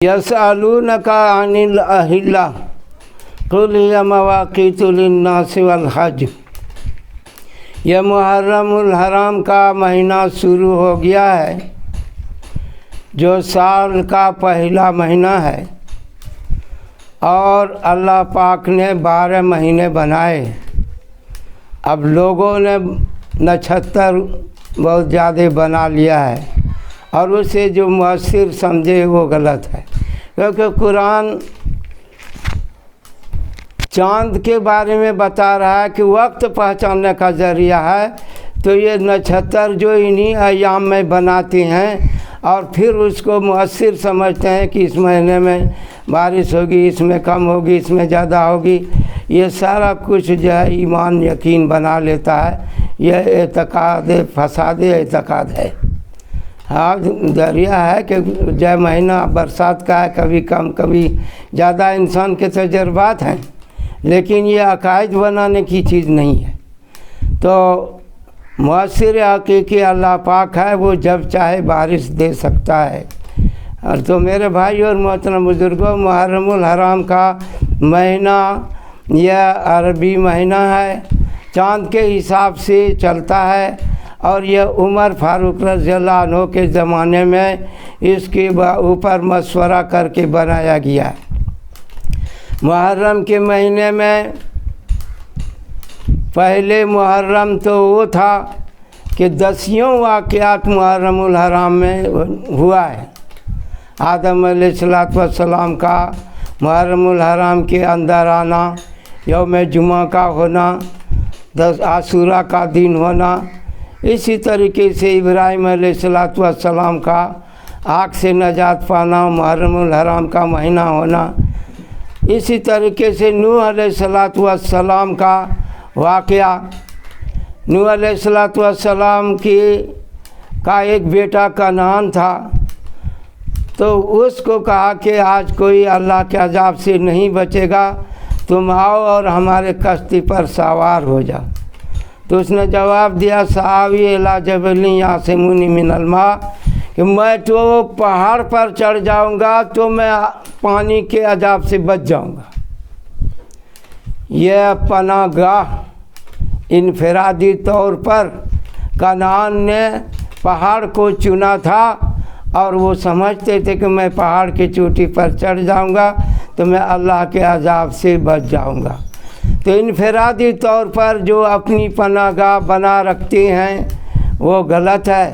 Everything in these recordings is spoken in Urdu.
یسألونک عن الأہلہ قل ہی مواقیت للناس والحج۔ یہ محرم الحرام کا مہینہ شروع ہو گیا ہے جو سال کا پہلا مہینہ ہے، اور اللہ پاک نے 12 مہینے بنائے۔ اب لوگوں نے 69 بہت زیادہ بنا لیا ہے، اور اسے جو مؤثر سمجھے وہ غلط ہے، کیونکہ قرآن چاند کے بارے میں بتا رہا ہے کہ وقت پہچاننے کا ذریعہ ہے، تو یہ 69 جو انہی ایام میں بناتے ہیں اور پھر اس کو مؤثر سمجھتے ہیں کہ اس مہینے میں بارش ہوگی، اس میں کم ہوگی، اس میں زیادہ ہوگی۔ یہ سارا کچھ جو ہے ایمان یقین بنا لیتا ہے، یہ اعتقاد فساد اعتقاد ہے۔ ہاں ذریعہ ہے کہ جو مہینہ برسات کا ہے، کبھی کم کبھی زیادہ، انسان کے تجربات ہیں، لیکن یہ عقائد بنانے کی چیز نہیں ہے۔ تو مؤثر حقیقی اللہ پاک ہے، وہ جب چاہے بارش دے سکتا ہے۔ اور تو میرے بھائی اور محترم بزرگوں، محرم الحرام کا مہینہ یہ عربی مہینہ ہے، چاند کے حساب سے چلتا ہے، اور یہ عمر فاروق رضی اللہ عنہ کے زمانے میں اس کے اوپر مشورہ کر کے بنایا گیا ہے۔ محرم کے مہینے میں پہلے محرم تو وہ تھا کہ 10 واقعات محرم الحرام میں ہوا ہے۔ آدم علیہ السلام کا محرم الحرام کے اندر آنا، یوم جمعہ کا ہونا، عاشوراء کا دن ہونا، اسی طریقے سے ابراہیم علیہ السلام کا آگ سے نجات پانا محرم الحرام کا مہینہ ہونا، اسی طریقے سے نوح علیہ السلام کا واقعہ۔ نوح علیہ السلام کا ایک بیٹا کنعان تھا، تو اس کو کہا کہ آج کوئی اللہ کے عذاب سے نہیں بچے گا، تم آؤ اور ہمارے کشتی پر سوار ہو جاؤ۔ تو اس نے جواب دیا، سآوی الی جبل یعصمنی من الماء، کہ میں تو پہاڑ پر چڑھ جاؤں گا تو میں پانی کے عذاب سے بچ جاؤں گا۔ یہ پناہ گاہ انفرادی طور پر کنعان نے پہاڑ کو چنا تھا، اور وہ سمجھتے تھے کہ میں پہاڑ کی چوٹی پر چڑھ جاؤں گا تو میں اللہ کے عذاب سے بچ جاؤں گا۔ تو انفرادی طور پر جو اپنی پناہ گاہ بنا رکھتے ہیں وہ غلط ہے۔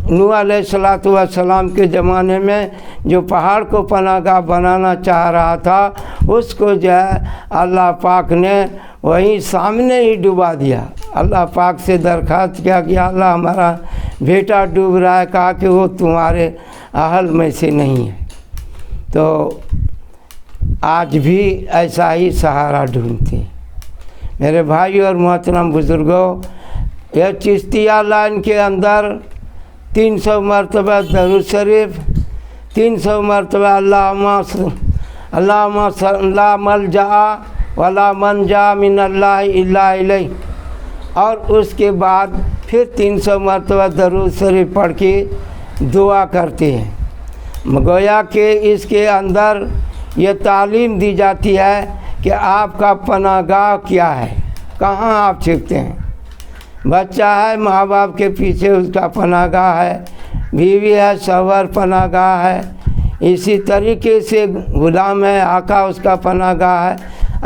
نوح علیہ السلام کے زمانے میں جو پہاڑ کو پناہ گاہ بنانا چاہ رہا تھا، اس کو جو ہے اللہ پاک نے وہیں سامنے ہی ڈبا دیا۔ اللہ پاک سے درخواست کیا کہ اللہ ہمارا بیٹا ڈوب رہا ہے، کہا کہ وہ تمہارے اہل میں سے نہیں ہے۔ تو آج بھی ایسا ہی سہارا ڈھونڈتے ہیں۔ میرے بھائی اور محترم بزرگوں، یہ چشتیہ لائن کے اندر 300 مرتبہ درود شریف، 300 مرتبہ اللہم لا ملجا ولا منجا من اللہ الا الیہ، اور اس کے بعد پھر 300 مرتبہ درود شریف پڑھ کے دعا کرتے ہیں۔ گویا کہ اس کے اندر یہ تعلیم دی جاتی ہے کہ آپ کا پناہ گاہ کیا ہے، کہاں آپ چھپتے ہیں۔ بچہ ہے، ماں باپ کے پیچھے اس کا پناہ گاہ ہے، بیوی ہے، شوہر پناہ گاہ ہے، اسی طریقے سے غلام ہے، آقا اس کا پناہ گاہ ہے۔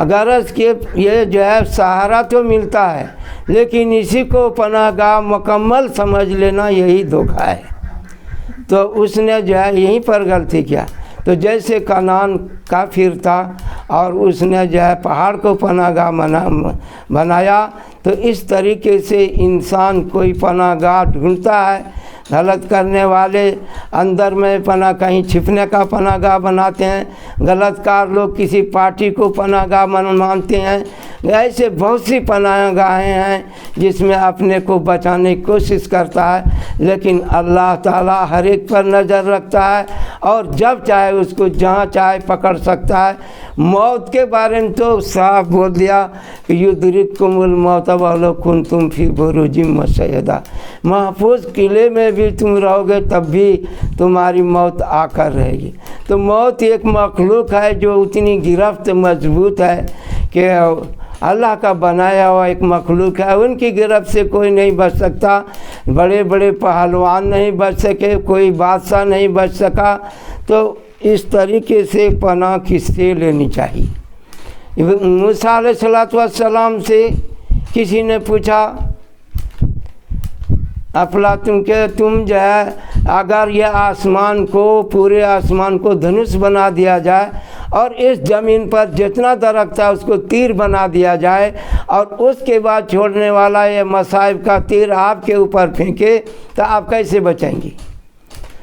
اگر اس کے یہ جو ہے سہارا تو ملتا ہے، لیکن اسی کو پناہ گاہ مکمل سمجھ لینا یہی دھوکہ ہے۔ تو اس نے جو ہے یہیں پر غلطی کیا۔ تو جیسے کنعان کافر تھا اور اس نے جو ہے پہاڑ کو پناہ گاہ بنایا، تو اس طریقے سے انسان کوئی پناہ گاہ ڈھونڈتا ہے۔ غلط کرنے والے اندر میں پناہ کہیں چھپنے کا پناہ گاہ بناتے ہیں، غلط کار لوگ کسی پارٹی کو پناہ گاہ مانتے ہیں، ایسے بہت سی پناہ گاہیں ہیں جس میں اپنے کو بچانے کی کوشش کرتا ہے، لیکن اللہ تعالیٰ ہر ایک پر نظر رکھتا ہے اور جب چاہے اس کو جہاں چاہے پکڑ سکتا ہے۔ موت کے بارے میں تو صاف بول دیا کہ یدرککم الموت ولو کنتم فی بروج مشیدہ، محفوظ قلعے میں بھی تم رہو گے تب بھی تمہاری موت آ کر رہے گی۔ تو موت ایک مخلوق ہے جو اتنی گرفت مضبوط ہے کہ اللہ کا بنایا ہوا ایک مخلوق ہے، ان کی گرفت سے کوئی نہیں بچ سکتا۔ بڑے بڑے پہلوان نہیں بچ سکے، کوئی بادشاہ نہیں بچ سکا۔ تو اس طریقے سے پناہ کس سے لینی چاہیے؟ موسیٰ علیہ السلام سے کسی نے پوچھا افلاطون کہ تم جو ہے اگر یہ آسمان کو، پورے آسمان کو دھنس بنا دیا جائے اور اس زمین پر جتنا درخت ہے اس کو تیر بنا دیا جائے اور اس کے بعد چھوڑنے والا یہ مصائب کا تیر آپ کے اوپر پھینکے تو آپ کیسے بچیں گی؟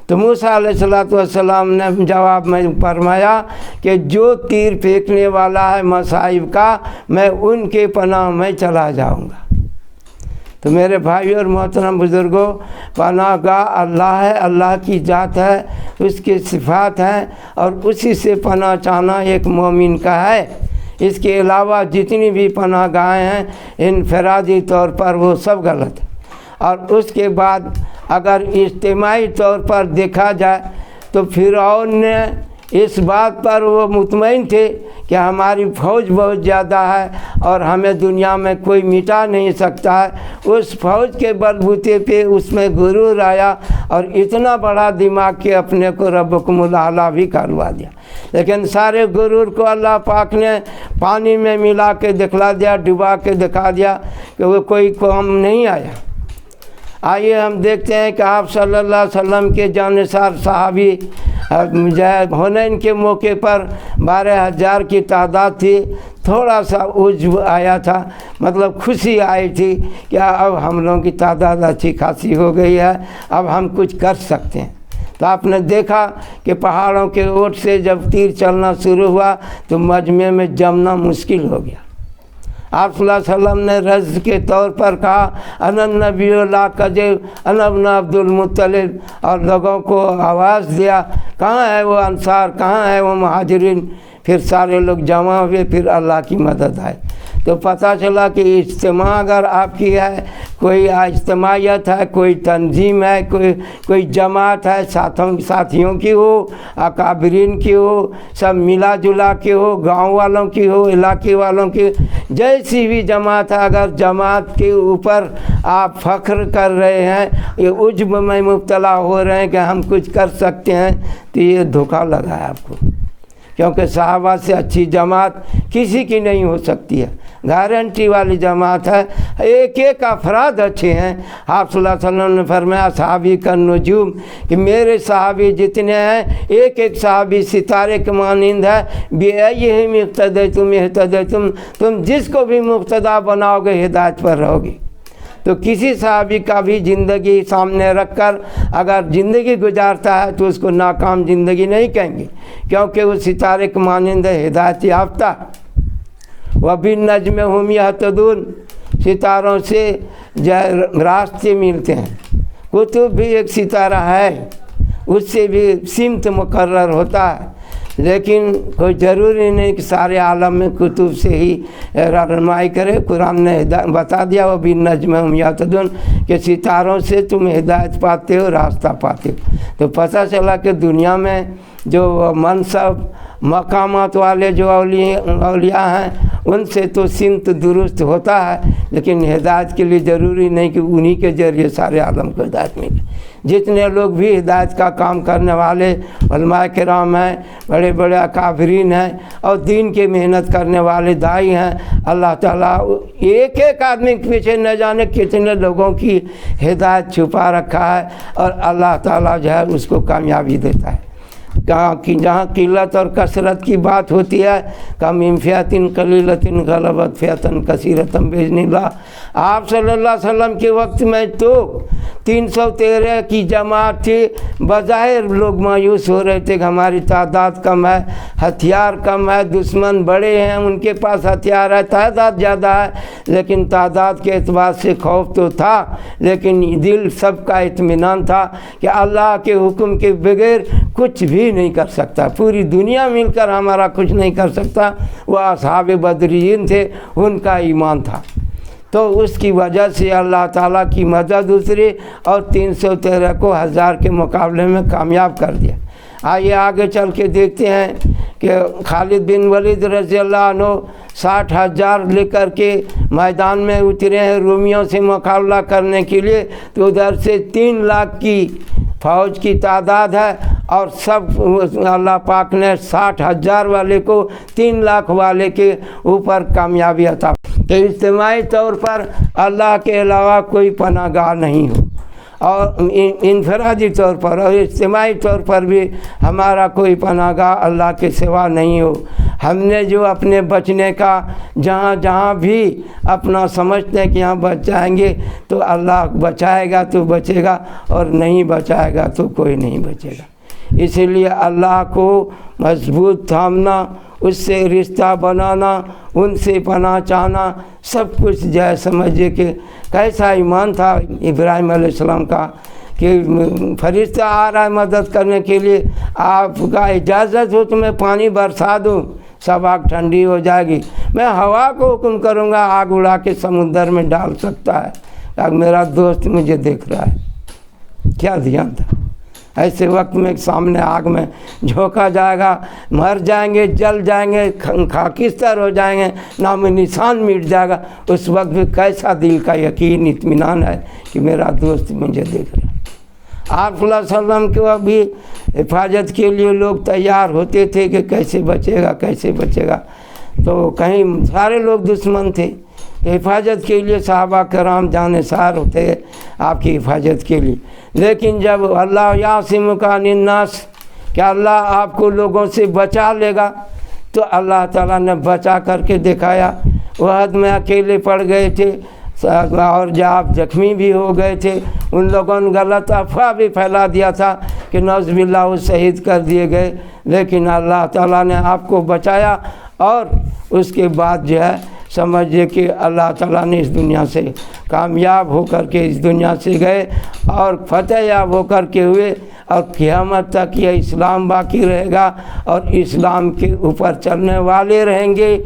تو موسیٰ علیہ السلام نے جواب میں فرمایا کہ جو تیر پھینکنے والا ہے مصائب کا، میں ان کے پناہ میں چلا جاؤں گا۔ تو میرے بھائی اور محترم بزرگوں، پناہ گاہ اللہ ہے، اللہ کی ذات ہے، اس کے صفات ہیں اور اسی سے پناہ چاہنا ایک مومن کا ہے۔ اس کے علاوہ جتنی بھی پناہ گاہیں ہیں انفرادی طور پر وہ سب غلط ہے۔ اور اس کے بعد اگر اجتماعی طور پر دیکھا جائے تو فرعون نے اس بات پر وہ مطمئن تھے کہ ہماری فوج بہت زیادہ ہے اور ہمیں دنیا میں کوئی مٹا نہیں سکتا ہے۔ اس فوج کے بلبوتے پہ اس میں غرور آیا اور اتنا بڑا دماغ کہ اپنے کو ربکم الاعلیٰ بھی کروا دیا۔ لیکن سارے غرور کو اللہ پاک نے پانی میں ملا کے دکھلا دیا، ڈبا کے دکھا دیا کہ وہ کوئی کام نہیں آیا۔ آئیے ہم دیکھتے ہیں کہ آپ صلی اللہ علیہ وسلم کے جانثار صحابی حنین کے موقع پر 12,000 کی تعداد تھی، تھوڑا سا عجب آیا تھا، مطلب خوشی آئی تھی کہ اب ہم لوگوں کی تعداد اچھی خاصی ہو گئی ہے، اب ہم کچھ کر سکتے ہیں۔ تو آپ نے دیکھا کہ پہاڑوں کے اوٹ سے جب تیر چلنا شروع ہوا تو مجمع میں جمنا مشکل ہو گیا۔ آپ صلی اللہ علیہ وسلم نے رز کے طور پر کہا انا النبی لا کذب انا ابن عبد المطلب، اور لوگوں کو آواز دیا کہاں ہے وہ انصار، کہاں ہے وہ مہاجرین۔ پھر سارے لوگ جمع ہوئے، پھر اللہ کی مدد آئی۔ تو پتہ چلا کہ اجتماع اگر آپ کی ہے، کوئی اجتماعیت ہے، کوئی تنظیم ہے، کوئی جماعت ہے، ساتھیوں کی ہو، اکابرین کی ہو، سب ملا جلا کے ہو، گاؤں والوں کی ہو، علاقے والوں کی، جیسی بھی جماعت ہے، اگر جماعت کے اوپر آپ فخر کر رہے ہیں، یہ عجب میں مبتلا ہو رہے ہیں کہ ہم کچھ کر سکتے ہیں، تو یہ دھوکہ لگا ہے آپ کو، کیونکہ صحابہ سے اچھی جماعت کسی کی نہیں ہو سکتی ہے، گارنٹی والی جماعت ہے۔ ایک ایک افراد اچھے ہیں۔ آپ صلی اللہ علیہ وسلم نے فرمایا صحابی کا نجوم، کہ میرے صحابی جتنے ہیں ایک ایک صحابی ستارے کے مانند ہے، بِأَيِّهِمْ اقْتَدَيْتُمْ اهْتَدَيْتُمْ، تم جس کو بھی مقتدا بناؤ گے ہدایت پر رہو گے۔ تو کسی صحابی کا بھی زندگی سامنے رکھ کر اگر زندگی گزارتا ہے تو اس کو ناکام زندگی نہیں کہیں گے، کیونکہ وہ ستارے کے مانند ہدایت یافتہ۔ وَبِالنَّجْمِ هُمْ يَهْتَدُونَ، ستاروں سے راستے ملتے ہیں۔ کتب بھی ایک ستارہ ہے، اس سے بھی سمت مقرر ہوتا ہے، لیکن کوئی ضروری نہیں کہ سارے عالم میں کتب سے ہی رہنمائی کرے۔ قرآن نے بتا دیا وَبِالنَّجْمِ هُمْ يَهْتَدُونَ کہ ستاروں سے تم ہدایت پاتے ہو، راستہ پاتے ہو۔ تو پتہ چلا کہ دنیا میں جو منصب مقامات والے جو اولیاء ہیں ان سے تو سمت درست ہوتا ہے، لیکن ہدایت کے لیے ضروری نہیں کہ انہی کے ذریعے سارے عالم کو ہدایت ملے۔ جتنے لوگ بھی ہدایت کا کام کرنے والے علماء کرام ہیں، بڑے بڑے اکابرین ہیں اور دین کی محنت کرنے والے دائی ہیں، اللہ تعالیٰ ایک ایک آدمی کے پیچھے نہ جانے کتنے لوگوں کی ہدایت چھپا رکھا ہے، اور اللہ تعالیٰ جو ہے اس کو کامیابی دیتا ہے۔ کہا کہ جہاں قلت اور کثرت کی بات ہوتی ہے، کم فیاتن قلیلتن غلبت فیاتن کثیرتن باذن اللہ، آپ صلی اللہ علیہ وسلم کے وقت میں تو 313 کی جماعت تھی، بظاہر لوگ مایوس ہو رہے تھے کہ ہماری تعداد کم ہے، ہتھیار کم ہے، دشمن بڑے ہیں، ان کے پاس ہتھیار ہے، تعداد زیادہ ہے، لیکن تعداد کے اعتبار سے خوف تو تھا، لیکن دل سب کا اطمینان تھا کہ اللہ کے حکم کے بغیر کچھ بھی نہیں کر سکتا، پوری دنیا مل کر ہمارا کچھ نہیں کر سکتا۔ وہ اصحاب بدرین تھے، ان کا ایمان تھا، تو اس کی وجہ سے اللہ تعالیٰ کی مدد اتری اور 313 کو 1000 کے مقابلے میں کامیاب کر دیا۔ آئیے آگے چل کے دیکھتے ہیں کہ خالد بن ولید رضی اللہ عنہ 60,000 لے کر کے میدان میں اترے ہیں رومیوں سے مقابلہ کرنے کے لیے، تو ادھر سے 3 لاکھ کی فوج کی تعداد ہے، اور سب اللہ پاک نے 60,000 والے کو 3 لاکھ والے کے اوپر کامیابی عطا۔ تو اجتماعی طور پر اللہ کے علاوہ کوئی پناہ گاہ نہیں ہو، اور انفرادی طور پر اور اجتماعی طور پر بھی ہمارا کوئی پناہ گاہ اللہ کے سوا نہیں ہو۔ ہم نے جو اپنے بچنے کا جہاں جہاں بھی اپنا سمجھتے ہیں کہ یہاں بچ جائیں گے، تو اللہ بچائے گا تو بچے گا، اور نہیں بچائے گا تو کوئی نہیں بچے گا۔ اسی لیے اللہ کو مضبوط تھامنا، اس سے رشتہ بنانا، ان سے پناہ چاہنا، سب کچھ جائے سمجھے کہ کیسا ایمان تھا ابراہیم علیہ السلام کا کہ فرشتہ آ رہا ہے مدد کرنے کے لیے، آپ کا اجازت ہو تو میں پانی برسا دوں، سب آگ ٹھنڈی ہو جائے گی، میں ہوا کو حکم کروں گا آگ اڑا کے سمندر میں ڈال سکتا ہے، کہ میرا دوست مجھے دیکھ رہا ہے۔ کیا دھیان تھا! ایسے وقت میں سامنے آگ میں جھونکا جائے گا، مر جائیں گے، جل جائیں گے، خاکستر ہو جائیں گے، نام نشان مٹ جائے گا، اس وقت بھی کیسا دل کا یقین اطمینان ہے کہ میرا دوست مجھے دیکھ رہا ہے۔ آپ صلی اللہ علیہ وسلم کو بھی حفاظت کے لیے لوگ تیار ہوتے تھے کہ کیسے بچے گا، کیسے بچے گا، تو کہیں سارے لوگ دشمن تھے، حفاظت کے لیے صحابہ کرام جانثار ہوتے آپ کی حفاظت کے لیے، لیکن جب اللہ یعصمک من الناس کہ اللہ آپ کو لوگوں سے بچا لے گا، تو اللہ تعالیٰ نے بچا کر کے دکھایا۔ احد میں اکیلے پڑ گئے تھے، اور جب آپ زخمی بھی ہو گئے تھے، ان لوگوں نے غلط افواہ بھی پھیلا دیا تھا کہ نعوذ باللہ وہ شہید کر دیے گئے، لیکن اللہ تعالیٰ نے آپ کو بچایا، اور اس کے بعد جو ہے سمجھے کہ اللہ تعالیٰ نے اس دنیا سے کامیاب ہو کر کے اس دنیا سے گئے، اور فتح یاب ہو کر کے ہوئے، اور قیامت تک یہ اسلام باقی رہے گا، اور اسلام کے اوپر چلنے والے رہیں گے۔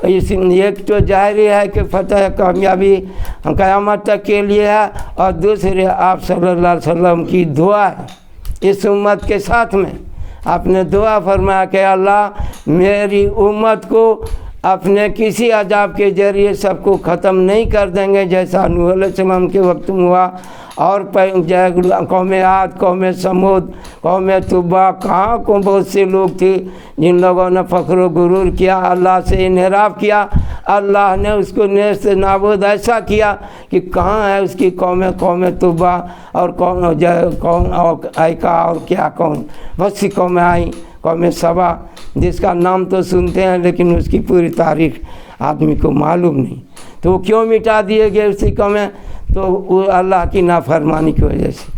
ایک تو ظاہری ہے کہ فتح کامیابی قیامت تک کے لیے ہے، اور دوسرے آپ صلی اللہ علیہ وسلم کی دعا ہے اس امت کے ساتھ میں۔ آپ نے دعا فرمایا کہ اللہ میری امت کو اپنے کسی عذاب کے ذریعے سب کو ختم نہیں کر دیں گے، جیسا نوح علیہ السلام کے وقت میں ہوا، اور قوم عاد، قوم سمود، قوم طبا، کہاں کو بہت سے لوگ تھے جن لوگوں نے فخر و غرور کیا، اللہ سے انحراف کیا، اللہ نے اس کو نیست نابود ایسا کیا کہ کہاں ہے اس کی قوم طبا اور قوم ایکا اور کیا قوم، بہت سی قومیں آئیں، قوم سبا جس کا نام تو سنتے ہیں لیکن اس کی پوری تاریخ آدمی کو معلوم نہیں، تو وہ کیوں مٹا دیے گئے اسی قومیں؟ تو وہ اللہ کی نافرمانی کی وجہ سے۔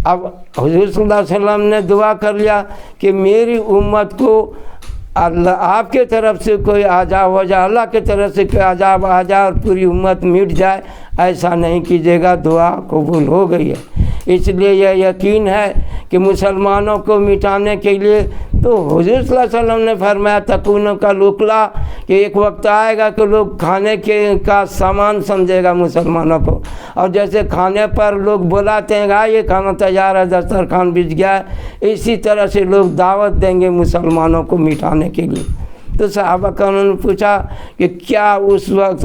اب حضور صلی اللہ علیہ وسلم نے دعا کر لیا کہ میری امت کو اللہ آپ کے طرف سے کوئی عذاب ہو جائے، اللہ کے طرف سے کوئی عذاب آ جائے اور پوری امت مٹ جائے، ایسا نہیں کیجیے گا، دعا قبول ہو گئی ہے۔ اس لیے یہ یقین ہے کہ مسلمانوں کو مٹانے کے لیے تو حضور صلی اللہ علیہ وسلم نے فرمایا تکونوں کا لکلا، کہ ایک وقت آئے گا کہ لوگ کھانے کا سامان سمجھے گا مسلمانوں کو، اور جیسے کھانے پر لوگ بلاتے ہیں گا یہ کھانا تیار ہے، دسترخوان بچ گیا ہے، اسی طرح سے لوگ دعوت دیں گے مسلمانوں کو مٹانے کے لیے۔ تو صحابہ کرام نے پوچھا کہ کیا اس وقت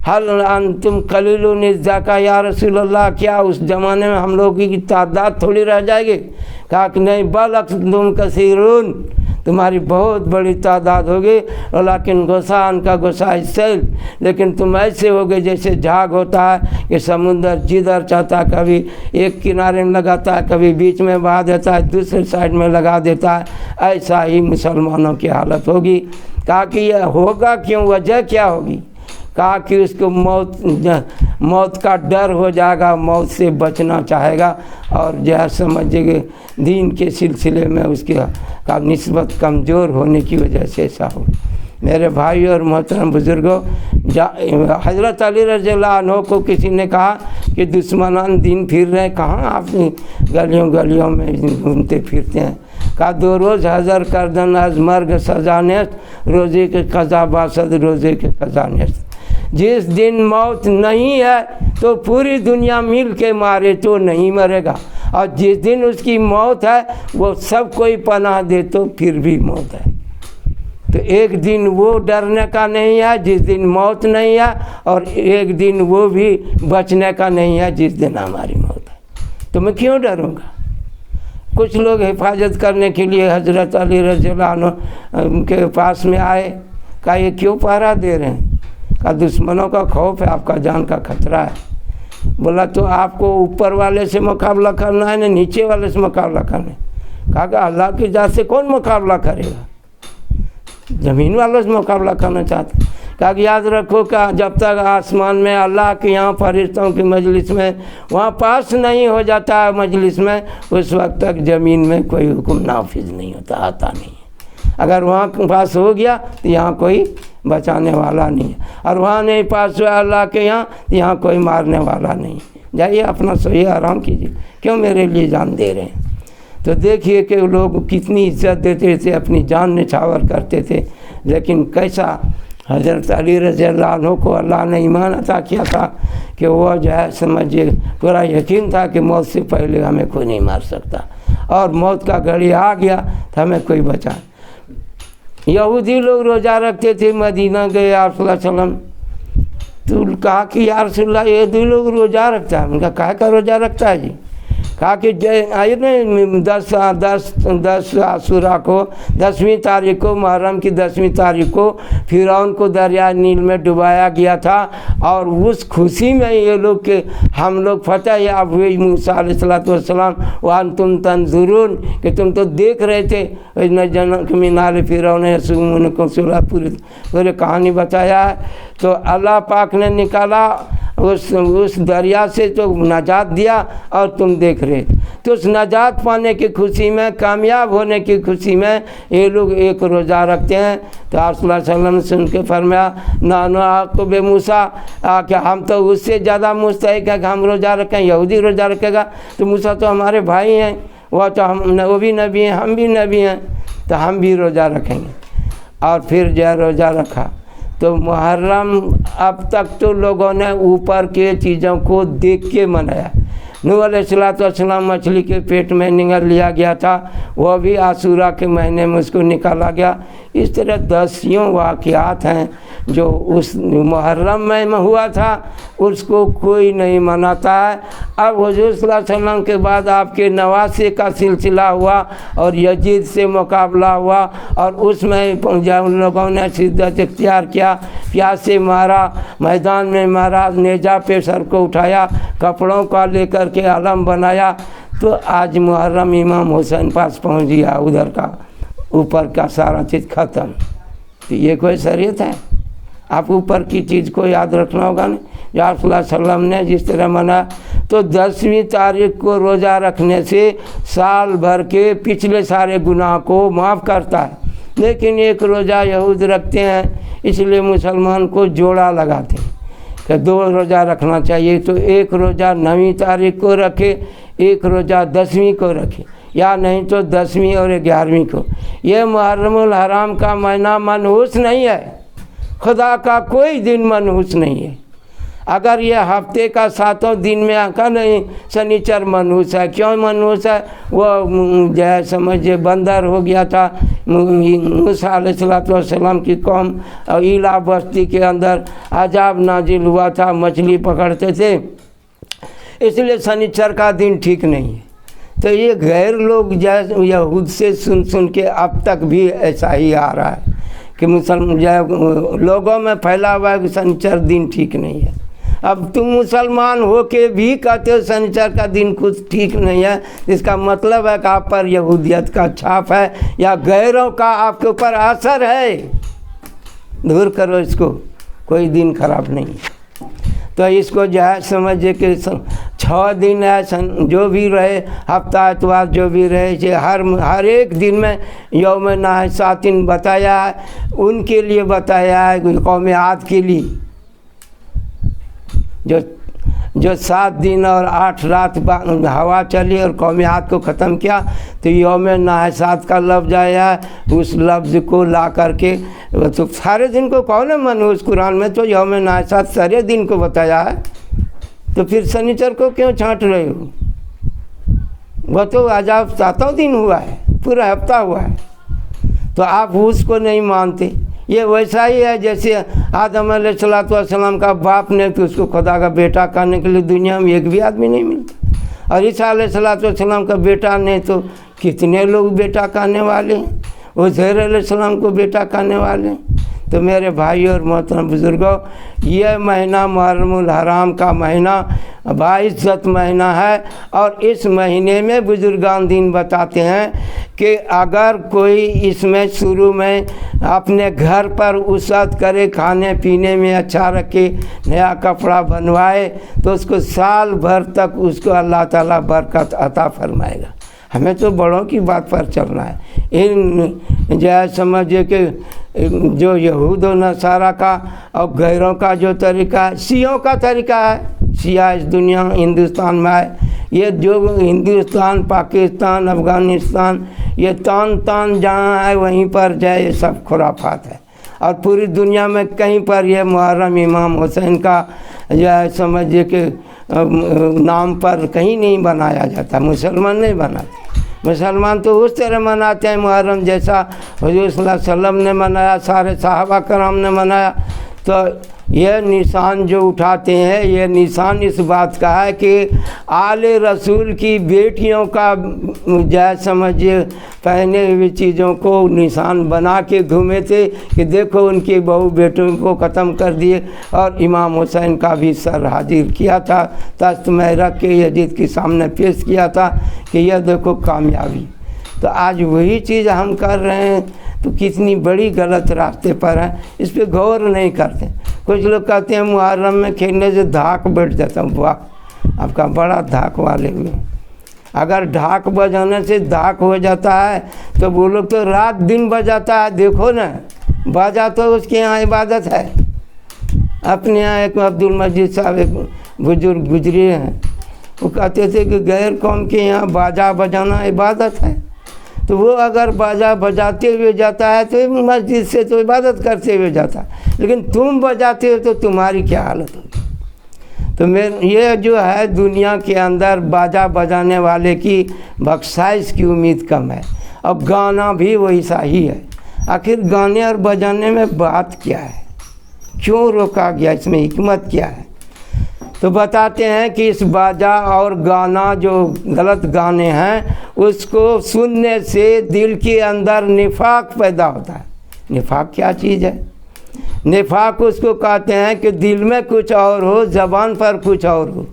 حل انتم قلیل الذکا یا رسول اللہ، کیا اس زمانے میں ہم لوگوں کی تعداد تھوڑی رہ جائے گی؟ کہا کہ نہیں، بل انتم کثیرون، تمہاری بہت بڑی تعداد ہوگی، لیکن غصان کا غصہ سیل، لیکن تم ایسے ہوگے جیسے جھاگ ہوتا ہے کہ سمندر جدھر چاہتا ہے کبھی ایک کنارے میں لگاتا ہے، کبھی بیچ میں بہا دیتا ہے، دوسرے سائڈ میں لگا دیتا ہے، ایسا ہی مسلمانوں کی حالت ہوگی۔ کہا کہ یہ ہوگا کیوں، وجہ کیا ہوگی؟ کہا کہ اس کو موت کا ڈر ہو جائے گا، موت سے بچنا چاہے گا، اور جو ہے سمجھے کہ دین کے سلسلے میں اس کا نسبت کمزور ہونے کی وجہ سے ایسا ہو۔ میرے بھائی اور محترم بزرگوں، حضرت علی رضی اللہ عنہ کو کسی نے کہا کہ دشمنان دین پھر رہے، کہاں آپ گلیوں میں گھومتے پھرتے ہیں؟ کہا 2 روز حضر کردن از مرگ سزانیست، روزے کے قضا باسد روزے کے قضا نیست۔ جس دن موت نہیں ہے تو پوری دنیا مل کے مارے تو نہیں مرے گا، اور جس دن اس کی موت ہے وہ سب کوئی پناہ دے تو پھر بھی موت ہے۔ تو ایک دن وہ ڈرنے کا نہیں ہے جس دن موت نہیں ہے، اور ایک دن وہ بھی بچنے کا نہیں ہے جس دن ہماری موت ہے۔ تو میں کیوں ڈروں گا؟ کچھ لوگ حفاظت کرنے کے لیے حضرت علی رضی اللہ عنہ کے پاس میں آئے، کہا یہ کیوں پہرا دے رہے ہیں؟ کہا دشمنوں کا خوف ہے، آپ کا جان کا خطرہ ہے۔ بولا تو آپ کو اوپر والے سے مقابلہ کرنا ہے نا نیچے والے سے مقابلہ کرنا ہے؟ کہا کہ اللہ کی ذات سے کون مقابلہ کرے گا؟ زمین والوں سے مقابلہ کرنا چاہتے ہیں۔ کہا کہ یاد رکھو کہ جب تک آسمان میں اللہ کے یہاں فرشتوں کی مجلس میں وہاں پاس نہیں ہو جاتا ہے مجلس میں، اس وقت تک زمین میں کوئی حکم نافذ نہیں ہوتا، آتا نہیں ہے۔ اگر وہاں پاس ہو گیا تو یہاں کوئی بچانے والا نہیں ہے، اور وہاں نہیں پاس ہوا اللہ کے یہاں تو یہاں کوئی مارنے والا نہیں۔ جائیے اپنا صحیح آرام کیجیے، کیوں میرے لیے جان دے رہے ہیں؟ تو دیکھیے کہ لوگ کتنی عزت دیتے تھے، اپنی جان نچھاور کرتے تھے، لیکن کیسا حضرت علی رضی اللہ عنہ کو اللہ نے ایمان عطا کیا تھا کہ وہ جو ہے سمجھیے پورا یقین تھا کہ موت سے پہلے ہمیں کوئی نہیں مار سکتا، اور موت کا گھڑی آ گیا تو ہمیں کوئی بچا۔ یہودی لوگ روزہ رکھتے تھے، مدینہ گئے آپ صلی اللہ علیہ وسلم، تو کہا کہ یا رسول اللہ یہودی لوگ روزہ رکھتا ہے؟ ان کا کہا کا روزہ رکھتا ہے جی؟ کہا کہ 10 عاشوراء کو 10ویں تاریخ کو، محرم کی 10ویں تاریخ کو فرعون کو دریائے نیل میں ڈبایا گیا تھا، اور اس خوشی میں یہ لوگ کہ ہم لوگ فتح یاب ہوئے موسیٰ علیہ السلام وانتم تنظرون، کہ تم تو دیکھ رہے تھے، مینال فرعون یسومون کو سورہ پورے کہانی بتایا ہے۔ تو اللہ پاک نے نکالا اس دریا سے تو نجات دیا، اور تم دیکھ رہے، تو اس نجات پانے کی خوشی میں، کامیاب ہونے کی خوشی میں یہ لوگ ایک روزہ رکھتے ہیں۔ تو آپ صلی اللہ علیہ وسلم نے سن کے فرمایا نانو آپ کو بے موسیٰ، کہ ہم تو اس سے زیادہ مستحق ہے کہ ہم روزہ رکھیں، یہودی روزہ رکھے گا تو موسیٰ تو ہمارے بھائی ہیں، وہ بھی نبی ہیں، ہم بھی نبی ہیں، تو ہم بھی روزہ رکھیں گے۔ اور پھر جو ہے روزہ رکھا تو محرم اب تک تو لوگوں نے اوپر کے چیزوں کو دیکھ کے منایا۔ نوح علیہ السلام مچھلی کے پیٹ میں نگل لیا گیا تھا، وہ بھی عاشوراء کے مہینے میں اس کو نکالا گیا۔ اس طرح 10 واقعات ہیں جو اس محرم میں ہوا تھا، اس کو کوئی نہیں مناتا ہے۔ اب حضور صلی اللہ علیہ وسلم کے بعد آپ کے نواسے کا سلسلہ ہوا، اور یزید سے مقابلہ ہوا، اور اس میں جب لوگوں نے شدت اختیار کیا، پیاس سے مارا، میدان میں مارا، نیزہ پہ سر کو اٹھایا، کپڑوں کا لے کر کے علم بنایا، تو آج محرم امام حسین پاس پہنچ گیا، ادھر کا اوپر کا سارا چیز ختم۔ تو یہ کوئی شریعت ہے؟ آپ اوپر کی چیز کو یاد رکھنا ہوگا نا، جو آپ صلی اللہ علیہ وسلم نے جس طرح منایا۔ تو 10ویں تاریخ کو روزہ رکھنے سے سال بھر کے پچھلے سارے گناہ کو معاف کرتا ہے، لیکن ایک روزہ یہود رکھتے ہیں، اس لیے مسلمان کو جوڑا لگاتے ہیں کہ 2 روزہ رکھنا چاہیے، تو ایک روزہ 9ویں تاریخ کو رکھے، ایک روزہ 10ویں کو رکھے، یا نہیں تو 10ویں اور 11ویں کو۔ یہ محرم الحرام کا مہینہ منحوس نہیں ہے، خدا کا کوئی دن منحوس نہیں ہے۔ اگر یہ ہفتے کا 7 دن میں آکا نہیں، سنیچر منحوس ہے۔ کیوں منحوس ہے؟ وہ جو ہے سمجھے بندر ہو گیا تھا موسیٰ علیہ السلام کی قوم، ایلا بستی کے اندر عذاب نازل ہوا تھا، مچھلی پکڑتے تھے، اس لیے سنیچر کا دن ٹھیک نہیں ہے۔ تو یہ غیر لوگ یہود سے سن کے اب تک بھی ایسا ہی آ رہا ہے کہ لوگوں میں پھیلا ہوا ہے کہ سنیچر دن ٹھیک نہیں ہے۔ اب تم مسلمان ہو کے بھی کہتے ہو سنیچر کا دن کچھ ٹھیک نہیں ہے، اس کا مطلب ہے کہ آپ پر یہودیت کا چھاپ ہے یا غیروں کا آپ کے اوپر اثر ہے۔ دور کرو اس کو، کوئی دن خراب نہیں ہے۔ تو اس کو جو ہے سمجھے کہ 6 دن ہے، جو بھی رہے، ہفتہ اتوار جو بھی رہے، ہر ایک دن میں یوم نحسات بتایا ہے، ان کے لیے بتایا ہے، قوم عاد کے لیے جو 7 دن اور 8 رات ہوا چلی اور قوم عاد کو ختم کیا، تو یوم نحسات کا لفظ آیا ہے، اس لفظ کو لا کر کے تو سارے دن کو کون منو، اس قرآن میں تو یوم نحسات سارے دن کو بتایا ہے، تو پھر سنیچر کو کیوں چھانٹ رہے ہو؟ وہ تو عذاب 7 دن ہوا ہے، پورا ہفتہ ہوا ہے، تو آپ اس کو نہیں مانتے۔ یہ ویسا ہی ہے جیسے آدم علیہ السلام کا باپ نے تو اس کو خدا کا بیٹا کہنے کے لیے دنیا میں ایک بھی آدمی نہیں ملتا، اور عیسیٰ علیہ السلام کا بیٹا نہیں تو کتنے لوگ بیٹا کہنے والے ہیں، عزیر علیہ السلام کو بیٹا کہنے والے ہیں۔ تو میرے بھائی اور محترم بزرگوں، یہ مہینہ محرم الحرام کا مہینہ باعزت مہینہ ہے، اور اس مہینے میں بزرگان دین بتاتے ہیں کہ اگر کوئی اس میں شروع میں اپنے گھر پر وسعت کرے، کھانے پینے میں اچھا رکھے، نیا کپڑا بنوائے، تو اس کو سال بھر تک اس کو اللہ تعالیٰ برکت عطا فرمائے گا۔ ہمیں تو بڑوں کی بات پر چلنا ہے۔ ان جو ہے سمجھے کہ جو یہود و نصارہ کا اور غیروں کا جو طریقہ ہے، شیعوں کا طریقہ ہے، شیعہ اس دنیا ہندوستان میں ہے، یہ جو ہندوستان، پاکستان، افغانستان، یہ تان جہاں ہے وہیں پر جائے یہ سب خرافات ہے، اور پوری دنیا میں کہیں پر یہ محرم امام حسین کا جو ہے سمجھے کہ نام پر کہیں نہیں بنایا جاتا، مسلمان نہیں بناتے۔ مسلمان تو اس طرح مناتے ہیں محرم جیسا حضور صلی اللہ علیہ وسلم نے منایا، سارے صحابہ کرام نے منایا۔ تو یہ نشان جو اٹھاتے ہیں، یہ نشان اس بات کا ہے کہ آل رسول کی بیٹیوں کا جو ہے سمجھے پہنے ہوئی چیزوں کو نشان بنا کے گھومے تھے کہ دیکھو ان کے بہو بیٹوں کو ختم کر دیے، اور امام حسین کا بھی سر حاضر کیا تھا، تخت میں رکھ کے یزید کے سامنے پیش کیا تھا کہ یہ دیکھو کامیابی۔ تو آج وہی چیز ہم کر رہے ہیں، تو کتنی بڑی غلط راستے پر ہیں، اس پہ غور نہیں کرتے۔ کچھ لوگ کہتے ہیں محرم میں کھیلنے سے دھاک بیٹھ جاتا ہوں، واہ آپ کا بڑا دھاک والے ہوئے۔ اگر ڈھاک بجانے سے دھاک ہو جاتا ہے تو وہ لوگ تو رات دن بجاتا ہے، دیکھو نا، باجا تو اس کے یہاں عبادت ہے۔ اپنے یہاں ایک عبد المجید صاحب ایک بزرگ گزرے ہیں، وہ کہتے تھے کہ غیر قوم کے یہاں باجا بجانا عبادت ہے، تو وہ اگر باجا بجاتے ہوئے جاتا ہے تو مسجد سے تو عبادت کرتے ہوئے جاتا ہے، لیکن تم بجاتے ہو تو تمہاری کیا حالت ہوگی؟ تو یہ جو ہے دنیا کے اندر باجا بجانے والے کی بخشائش کی امید کم ہے، اب گانا بھی ویسا ہی ہے۔ آخر گانے اور بجانے میں بات کیا ہے؟ کیوں روکا گیا؟ اس میں حکمت کیا ہے؟ تو بتاتے ہیں کہ اس باجا اور گانا جو غلط گانے ہیں اس کو سننے سے دل کے اندر نفاق پیدا ہوتا ہے۔ نفاق کیا چیز ہے؟ نفاق اس کو کہتے ہیں کہ دل میں کچھ اور ہو، زبان پر کچھ اور ہو۔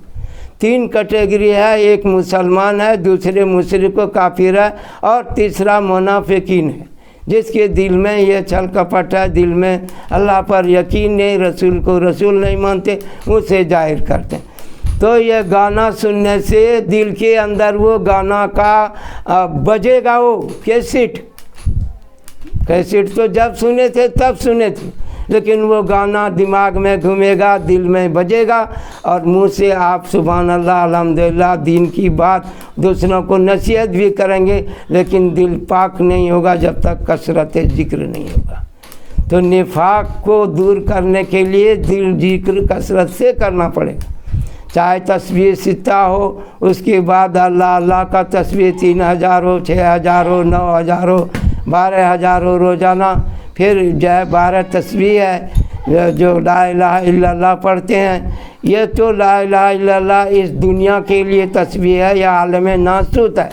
3 کیٹیگری ہے، ایک مسلمان ہے، دوسرے مشرک و کافر ہے، اور تیسرا منافقین ہے، جس کے دل میں یہ چھل کپٹ ہے، دل میں اللہ پر یقین نہیں، رسول کو رسول نہیں مانتے، اسے ظاہر کرتے ہیں۔ تو یہ گانا سننے سے دل کے اندر وہ گانا کا بجے گا، وہ کیسٹ تو جب سنے تھے تب سنے تھے، لیکن وہ گانا دماغ میں گھومے گا، دل میں بجے گا، اور منہ سے آپ سبحان اللہ الحمدللہ دین کی بات دوسروں کو نصیحت بھی کریں گے، لیکن دل پاک نہیں ہوگا جب تک کثرت ذکر نہیں ہوگا۔ تو نفاق کو دور کرنے کے لیے دل ذکر کثرت سے کرنا پڑے گا، چاہے تسبیح 6 ہو، اس کے بعد اللہ اللہ کا تسبیح 3000 ہو، 6000 ہو، 9000 ہو، 12000 ہو روزانہ، پھر جو ہے 12 تسبیح ہے، جو لا الہ الا اللہ پڑھتے ہیں، یہ تو لا الہ الا اللہ اس دنیا کے لیے تسبیح ہے یا عالم ناسوت ہے۔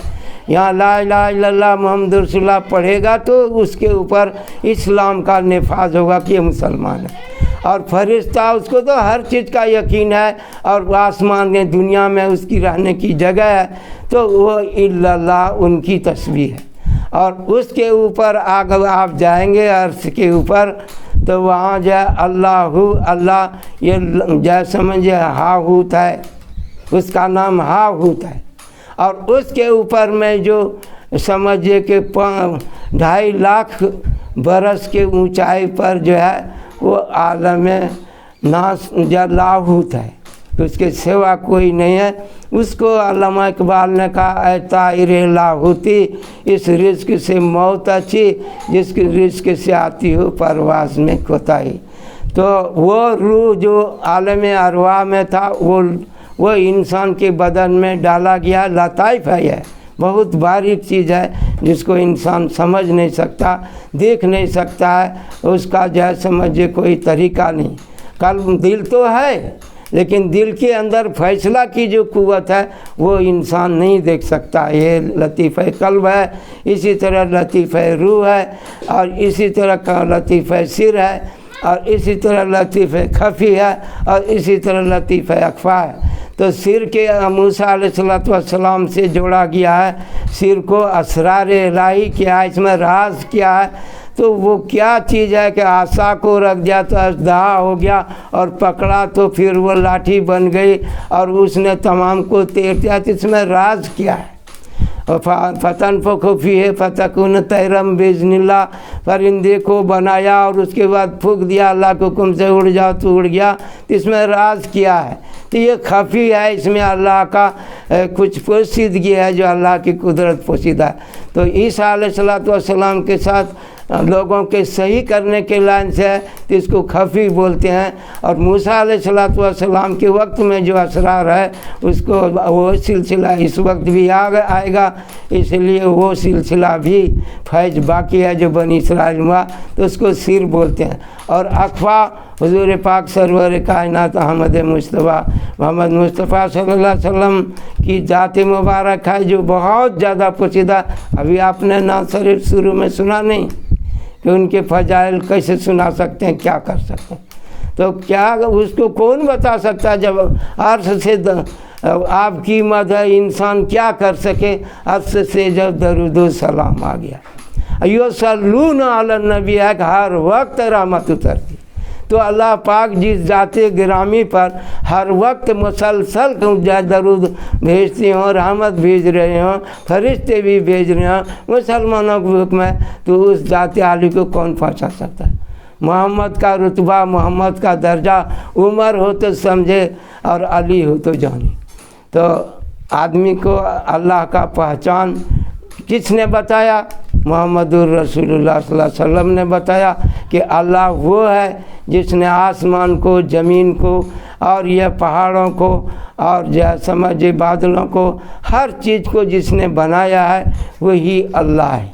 یہاں لا الہ الا اللہ محمد رسول اللہ پڑھے گا تو اس کے اوپر اسلام کا نفاذ ہوگا کہ یہ مسلمان ہے۔ اور فرشتہ اس کو تو ہر چیز کا یقین ہے، اور آسمان میں دنیا میں اس کی رہنے کی جگہ ہے، تو وہ الا اللہ ان کی تسبیح ہے۔ اور اس کے اوپر آگے آپ جائیں گے عرش کے اوپر، تو وہاں جو ہے اللہ یہ جو سمجھے ہاہوت ہے، اس کا نام ہاہوت ہے۔ اور اس کے اوپر میں جو سمجھے کہ 2.5 لاکھ برس کے اونچائی پر جو ہے وہ عالم ناس جو لاہوت ہے، اس کے سوا کوئی نہیں ہے۔ اس کو علامہ اقبال نے کہا اے طائر لاہوتی، اس رزق سے موت اچھی، جس کی رزق سے آتی ہو پرواز میں کوتاہی۔ تو وہ روح جو عالم ارواح میں تھا وہ انسان کے بدن میں ڈالا گیا لطائف ہے، یہ بہت باریک چیز ہے جس کو انسان سمجھ نہیں سکتا، دیکھ نہیں سکتا ہے، اس کا جو ہے سمجھے کوئی طریقہ نہیں۔ قلب دل تو ہے، لیکن دل کے اندر فیصلہ کی جو قوت ہے وہ انسان نہیں دیکھ سکتا۔ یہ لطیفہ قلب ہے، اسی طرح لطیفہ روح ہے، اور اسی طرح کا لطیفہ سر ہے، اور اسی طرح لطیفہ خفی ہے، اور اسی طرح لطیفہ اخفا ہے۔ تو سر کے موسیٰ علیہ السلام سے جوڑا گیا ہے، سر کو اسرار الہی کیا ہے، اس میں راز کیا ہے۔ تو وہ کیا چیز ہے کہ عصا کو رکھ دیا تو اژدہا ہو گیا، اور پکڑا تو پھر وہ لاٹھی بن گئی، اور اس نے تمام کو تیر دیا۔ تو اس میں راز کیا ہے؟ فَتَنْفُخُ فِيهِ فَتَكُونُ طَيْرًا بِإِذْنِ اللَّهِ، پرندے کو بنایا اور اس کے بعد پھونک دیا، اللہ کے حکم سے اڑ جاؤ تو اڑ گیا۔ تو اس میں راز کیا ہے؟ تو یہ خفی ہے، اس میں اللہ کا کچھ پوشیدگی ہے جو اللہ کی قدرت پوشیدہ ہے۔ تو عیسیٰ علیہ السلام کے ساتھ لوگوں کے صحیح کرنے کے لائن سے ہے تو اس کو خفی بولتے ہیں، اور موسیٰ علیہ السلام کے وقت میں جو اسرار ہے اس کو وہ سلسلہ اس وقت بھی آئے گا، اس لیے وہ سلسلہ بھی فیض باقی ہے جو بنی اسرائیل ہوا، تو اس کو سر بولتے ہیں۔ اور اخفا حضور پاک سرور کائنات محمد مصطفیٰ صلی اللہ علیہ وسلم کی ذات مبارک ہے جو بہت زیادہ پوشیدہ۔ ابھی آپ نے نعت شریف شروع میں سنا نہیں کہ ان کے فضائل کیسے سنا سکتے ہیں، کیا کر سکتے ہیں؟ تو کیا اس کو کون بتا سکتا ہے؟ جب عرش سے آپ کی مدح انسان کیا کر سکے؟ عرش سے جب درود و سلام آ گیا، یصلون علی النبی ہے کہ ہر وقت رحمت اترتی۔ تو اللہ پاک جس ذات گرامی پر ہر وقت مسلسل درود بھیجتے ہوں، رحمت بھیج رہے ہوں، فرشتے بھی بھیج رہے ہوں، مسلمانوں کو حکم ہے، تو اس ذات عالی کو کون پہنچا سکتا ہے؟ محمد کا رتبہ، محمد کا درجہ، عمر ہو تو سمجھے اور علی ہو تو جانے۔ تو آدمی کو اللہ کا پہچان کس نے بتایا؟ محمد الرسول اللہ صلی اللہ علیہ وسلم نے بتایا کہ اللہ وہ ہے جس نے آسمان کو، زمین کو، اور یہ پہاڑوں کو، اور جو سمجھے بادلوں کو، ہر چیز کو جس نے بنایا ہے وہی اللہ ہے۔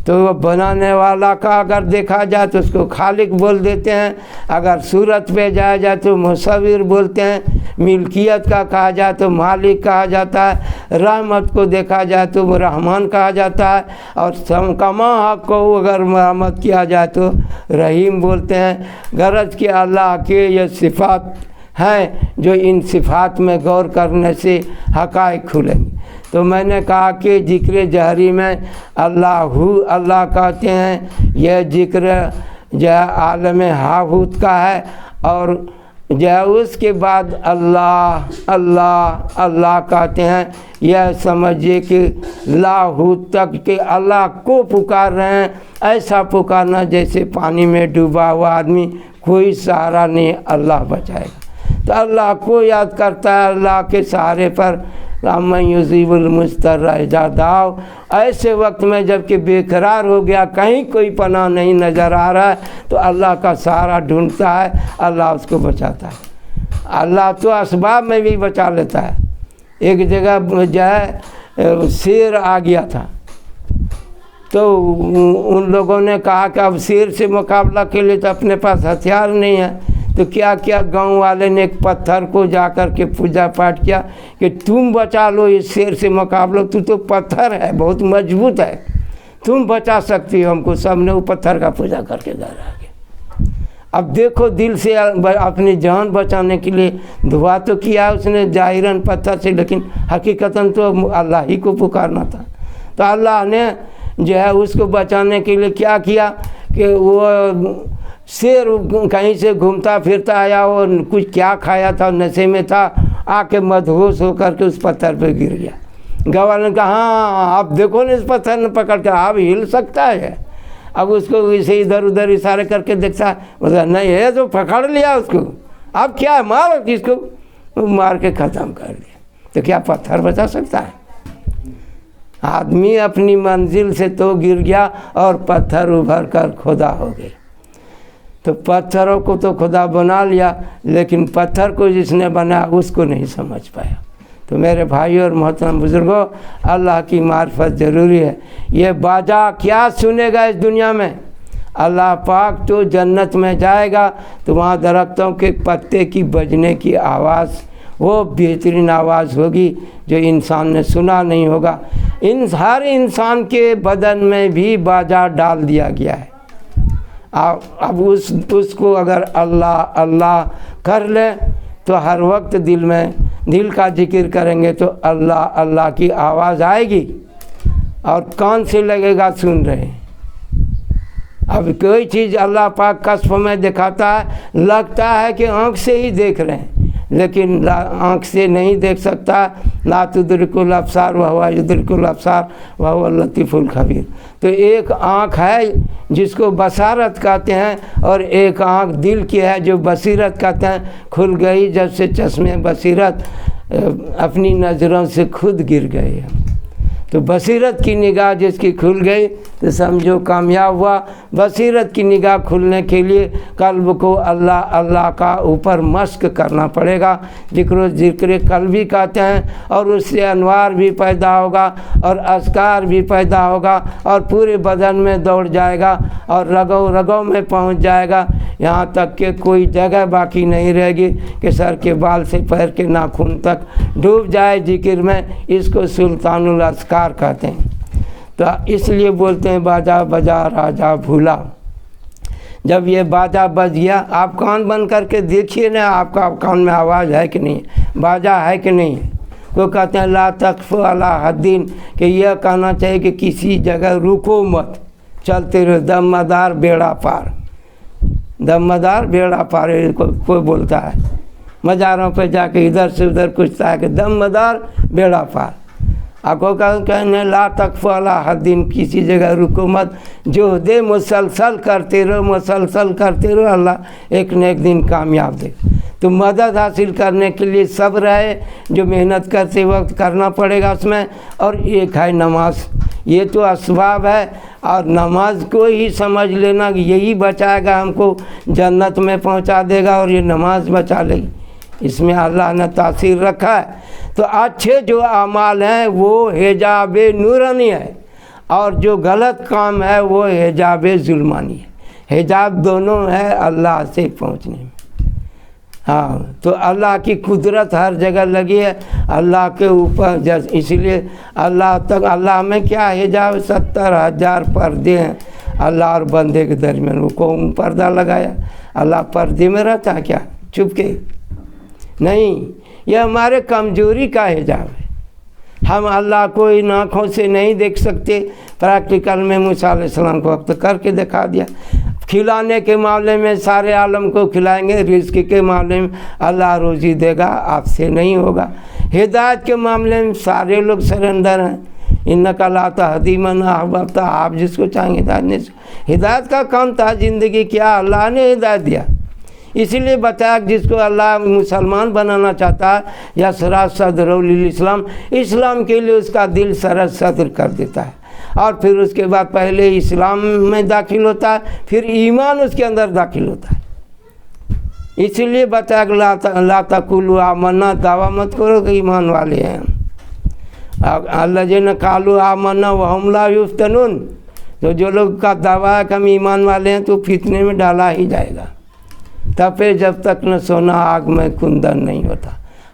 تو وہ بنانے والا کا اگر دیکھا جائے تو اس کو خالق بول دیتے ہیں، اگر صورت پہ جایا جائے تو مصور بولتے ہیں، ملکیت کا کہا جائے تو مالک کہا جاتا ہے، رحمت کو دیکھا جائے تو وہ رحمان کہا جاتا ہے، اور کما حق کو اگر مرحمت کیا جائے تو رحیم بولتے ہیں۔ غرض کہ اللہ کے یہ صفات ہیں جو ان صفات میں غور کرنے سے حقائق کھلیں گے۔ تو میں نے کہا کہ ذکر جہری میں اللہ کہتے ہیں، یہ ذکر جو عالم ہاہوت کا ہے، اور جو اس کے بعد اللہ اللہ اللہ کہتے ہیں۔ یہ سمجھیے کہ لاہوت تک کہ اللہ کو پکار رہے ہیں، ایسا پکارنا جیسے پانی میں ڈوبا ہوا آدمی، کوئی سہارا نہیں، اللہ بچائے گا۔ تو اللہ کو یاد کرتا ہے، اللہ کے سہارے پر میں یجیب المضطر اذا دعا، ایسے وقت میں جب کہ بے قرار ہو گیا، کہیں کوئی پناہ نہیں نظر آ رہا ہے، تو اللہ کا سہارا ڈھونڈتا ہے، اللہ اس کو بچاتا ہے۔ اللہ تو اسباب میں بھی بچا لیتا ہے۔ ایک جگہ جو ہے شیر آ گیا تھا، تو ان لوگوں نے کہا کہ اب شیر سے مقابلہ کے لیے تو اپنے پاس ہتھیار نہیں ہے، تو کیا کیا گاؤں والے نے ایک پتھر کو جا کر کے پوجا پاٹ کیا کہ تم بچا لو اس شیر سے مقابلہ، تو پتھر ہے، بہت مضبوط ہے، تم بچا سکتی ہو ہم کو۔ سب نے وہ پتھر کا پوجا کر کے گھر آ گئے۔ اب دیکھو دل سے اپنی جان بچانے کے لیے دعا تو کیا اس نے ظاہراً پتھر سے، لیکن حقیقتاً تو اللہ ہی کو پکارنا تھا۔ تو اللہ نے جو ہے اس کو بچانے کے لیے کیا کیا کہ وہ شیر کہیں سے گھومتا پھرتا آیا، وہ کچھ کیا کھایا تھا، نشے میں تھا، آ کے مدہوش ہو کر کے اس پتھر پہ گر گیا۔ گواہ نے کہا ہاں اب دیکھو نا اس پتھر نے پکڑ کے اب ہل سکتا ہے۔ اب اس کو اسے ادھر ادھر اشارے کر کے دیکھتا ہے، نہیں ہے تو پکڑ لیا اس کو، اب کیا ہے مارو اس کو، مار کے ختم کر دیا۔ تو کیا پتھر بچا سکتا ہے؟ آدمی اپنی منزل سے تو گر گیا اور پتھر ابھر کر خدا ہو گئے۔ تو پتھروں کو تو خدا بنا لیا، لیکن پتھر کو جس نے بنایا اس کو نہیں سمجھ پایا۔ تو میرے بھائیوں اور محترم بزرگوں، اللہ کی معرفت ضروری ہے۔ یہ باجا کیا سنے گا اس دنیا میں؟ اللہ پاک تو جنت میں جائے گا تو وہاں درختوں کے پتے کی بجنے کی آواز، وہ بہترین آواز ہوگی جو انسان نے سنا نہیں ہوگا۔ ہر انسان کے بدن میں بھی باجا ڈال دیا گیا ہے۔ اب اس کو اگر اللہ اللہ کر لے تو ہر وقت دل کا ذکر کریں گے تو اللہ اللہ کی آواز آئے گی، اور کان سے لگے گا سن رہے ہیں۔ اب کوئی چیز اللہ پاک کشف میں دکھاتا ہے، لگتا ہے کہ آنکھ سے ہی دیکھ رہے ہیں، لیکن آنکھ سے نہیں دیکھ سکتا۔ لا تدرک الابصار وہو یدرک الابصار وہو اللطیف الخبیر۔ تو ایک آنکھ ہے جس کو بصارت کہتے ہیں، اور ایک آنکھ دل کی ہے جو بصیرت کہتے ہیں، کھل گئی جب سے چشمے بصیرت اپنی نظروں سے خود گر گئے۔ تو بصیرت کی نگاہ جس کی کھل گئی تو سمجھو کامیاب ہوا۔ بصیرت کی نگاہ کھلنے کے لیے قلب کو اللہ اللہ کا اوپر مشق کرنا پڑے گا، ذکر قلبی کہتے ہیں، اور اس سے انوار بھی پیدا ہوگا اور اذکار بھی پیدا ہوگا، اور پورے بدن میں دوڑ جائے گا اور رگوں رگوں میں پہنچ جائے گا، یہاں تک کہ کوئی جگہ باقی نہیں رہے گی کہ سر کے بال سے پیر کے ناخن تک ڈوب جائے ذکر میں۔ اس کو سلطان الاذکار کہتے ہیں۔ تو اس لیے بولتے ہیں باجا بجا راجا بھولا۔ جب یہ باجا بج گیا، آپ کان بند کر کے دیکھیے نا آپ کا کان میں آواز ہے کہ نہیں، باجا ہے کہ نہیں۔ وہ کہتے ہیں لا تقف علی حدین، کہ یہ کہنا چاہیے کہ کسی جگہ رکو مت، چلتے رہو، دم مدار بیڑا پار، دم مدار بیڑا پار کوئی بولتا ہے، مزاروں پہ جا کے ادھر سے ادھر کچھتا ہے کہ دم مدار بیڑا پار۔ آپ کو کہنے لا تقف علی حدین، کسی جگہ رکو مت، جو دے مسلسل کرتے رہو، مسلسل کرتے رہو، اللہ ایک نہ ایک دن کامیاب دے۔ تو مدد حاصل کرنے کے لیے صبر ہے جو محنت کرتے وقت کرنا پڑے گا اس میں، اور ایک ہے نماز۔ یہ تو اسباب ہے، اور نماز کو ہی سمجھ لینا کہ یہی بچائے گا ہم کو، جنت میں پہنچا دے گا، اور یہ نماز بچا لے گی، اس میں اللہ نے تاثیر رکھا ہے۔ تو اچھے جو اعمال ہیں وہ حجاب نورانی ہے، اور جو غلط کام ہے وہ حجاب ظلمانی ہے۔ حجاب دونوں ہے اللہ سے پہنچنے میں۔ ہاں، تو اللہ کی قدرت ہر جگہ لگی ہے اللہ کے اوپر، اس لیے اللہ تک، اللہ میں کیا حجاب، 70,000 پردے ہیں اللہ اور بندے کے درمیان۔ وہ کون پردہ لگایا؟ اللہ پردے میں رہتا ہے کیا چھپ کے؟ نہیں، یہ ہمارے کمزوری کا حجاب ہے۔ ہم اللہ کو ان آنکھوں سے نہیں دیکھ سکتے۔ پریکٹیکل میں موسیٰ علیہ السلام کو وقت کر کے دکھا دیا۔ کھلانے کے معاملے میں سارے عالم کو کھلائیں گے، رزق کے معاملے میں اللہ روزی دے گا، آپ سے نہیں ہوگا۔ ہدایت کے معاملے میں سارے لوگ سرنڈر ہیں، انک لا تہدی من احببت، آپ جس کو چاہیں ہدایت کا کام تھا زندگی کیا، اللہ نے ہدایت دیا۔ اسی لیے بتایا جس کو اللہ مسلمان بنانا چاہتا ہے، یا سرا صدر للاسلام، اسلام کے لیے اس کا دل سرد صدر کر دیتا ہے، اور پھر اس کے بعد پہلے اسلام میں داخل ہوتا ہے، پھر ایمان اس کے اندر داخل ہوتا ہے۔ اسی لیے بتایا کہ لا تقولوا آمنا، دعویٰ مت کرو کہ ایمان والے ہیں۔ الذین قالوا آمنا وہم لا یفتنون، تو جو لوگ کا دعویٰ ہے کہ ہم ایمان والے ہیں تو فتنے میں ڈالا ہی جائے گا. تب پھر جب تک نہ سونا آگ میں کندن نہیں ہوتا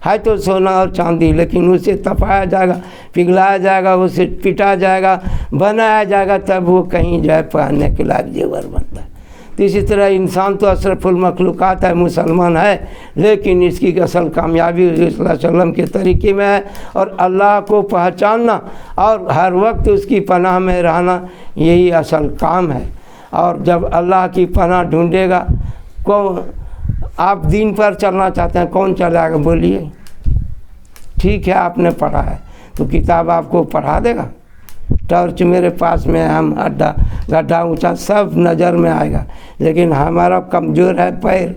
ہے تو سونا اور چاندی، لیکن اسے تپایا جائے گا، پگھلایا جائے گا، اسے پٹا جائے گا، بنایا جائے گا، تب وہ کہیں جائے پہننے کے لائق زیور بنتا ہے. تو اسی طرح انسان تو اشرف المخلوقات ہے، مسلمان ہے، لیکن اس کی اصل کامیابی حضور صلی اللہ علیہ وسلم کے طریقے میں ہے، اور اللہ کو پہچاننا اور ہر وقت اس کی پناہ میں رہنا، یہی اصل کام ہے. اور جب اللہ کی پناہ ڈھونڈے گا، آپ دین پر چلنا چاہتے ہیں، کون چلائے گا بولیے؟ ٹھیک ہے آپ نے پڑھا ہے تو کتاب آپ کو پڑھا دے گا. ٹارچ میرے پاس میں، ہم گڈھا اونچا سب نظر میں آئے گا، لیکن ہمارا کمزور ہے پیر،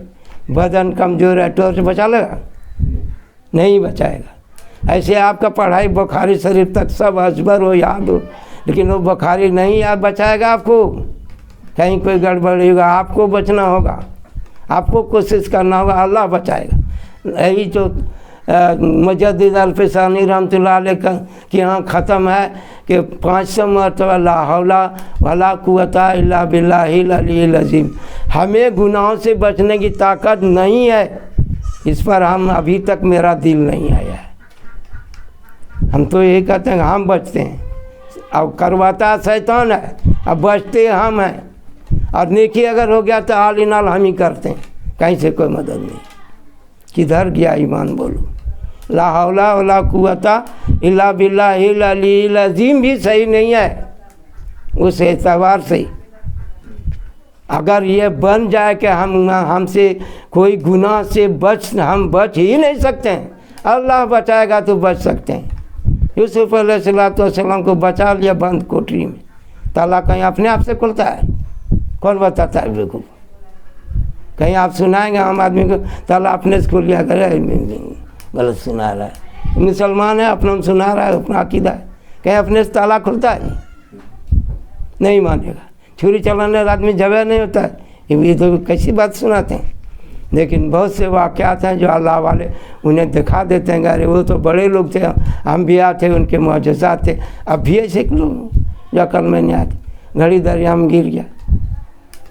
بدن کمزور ہے، ٹارچ بچا لے گا؟ نہیں بچائے گا. ایسے آپ کا پڑھائی بخاری شریف تک سب ازبر ہو، یاد ہو، لیکن وہ بخاری نہیں یاد بچائے گا آپ کو. کہیں کوئی گڑبڑی ہوگا، آپ کو بچنا ہوگا، آپ کو کوشش کرنا ہوگا، اللہ بچائے گا. یہی جو مجدد الفسانی رحمۃ اللہ علیہ کے یہاں ختم ہے کہ 500 مرتبہ لا حول ولا قوت الا باللہ العلی العظیم. ہمیں گناہوں سے بچنے کی طاقت نہیں ہے، اس پر ہم ابھی تک میرا دل نہیں آیا ہے. ہم تو یہی کہتے ہیں کہ ہم بچتے ہیں، اب کرواتا شیطان ہے، اب بچتے ہم ہیں. اور نیکی اگر ہو گیا تو آل ان آل ہم ہی کرتے ہیں، کہیں سے کوئی مدد نہیں. کدھر گیا ایمان؟ بولو. لا حول ولا قوت الا باللہ العلی العظیم بھی صحیح نہیں ہے اس اعتبار سے. اگر یہ بن جائے کہ ہم سے کوئی گناہ سے ہم بچ ہی نہیں سکتے ہیں، اللہ بچائے گا تو بچ سکتے ہیں. یوسف علیہ السلام کو بچا لیا بند کوٹری میں. تالا کہیں اپنے آپ سے کھلتا ہے؟ کون بتاتا ہے بالکل؟ کہیں آپ سنائیں گے عام آدمی کو تالا اپنے سے کھل لیا کرے؟ غلط سنا رہا ہے. مسلمان ہے، اپنا سنا رہا ہے، اپنا عقیدہ ہے. کہیں اپنے سے تالا کھلتا ہے؟ نہیں مانے گا. چھری چلانے والا آدمی جگہ نہیں ہوتا ہے. یہ تو کیسی بات سناتے ہیں. لیکن بہت سے واقعات ہیں جو اللہ والے انہیں دکھا دیتے ہیں. ارے وہ تو بڑے لوگ تھے، انبیاء تھے، ان کے معجزات تھے. اب بھی ایسے لوگ جو عقل میں نہیں آتی. گھڑی دریا میں گر گیا،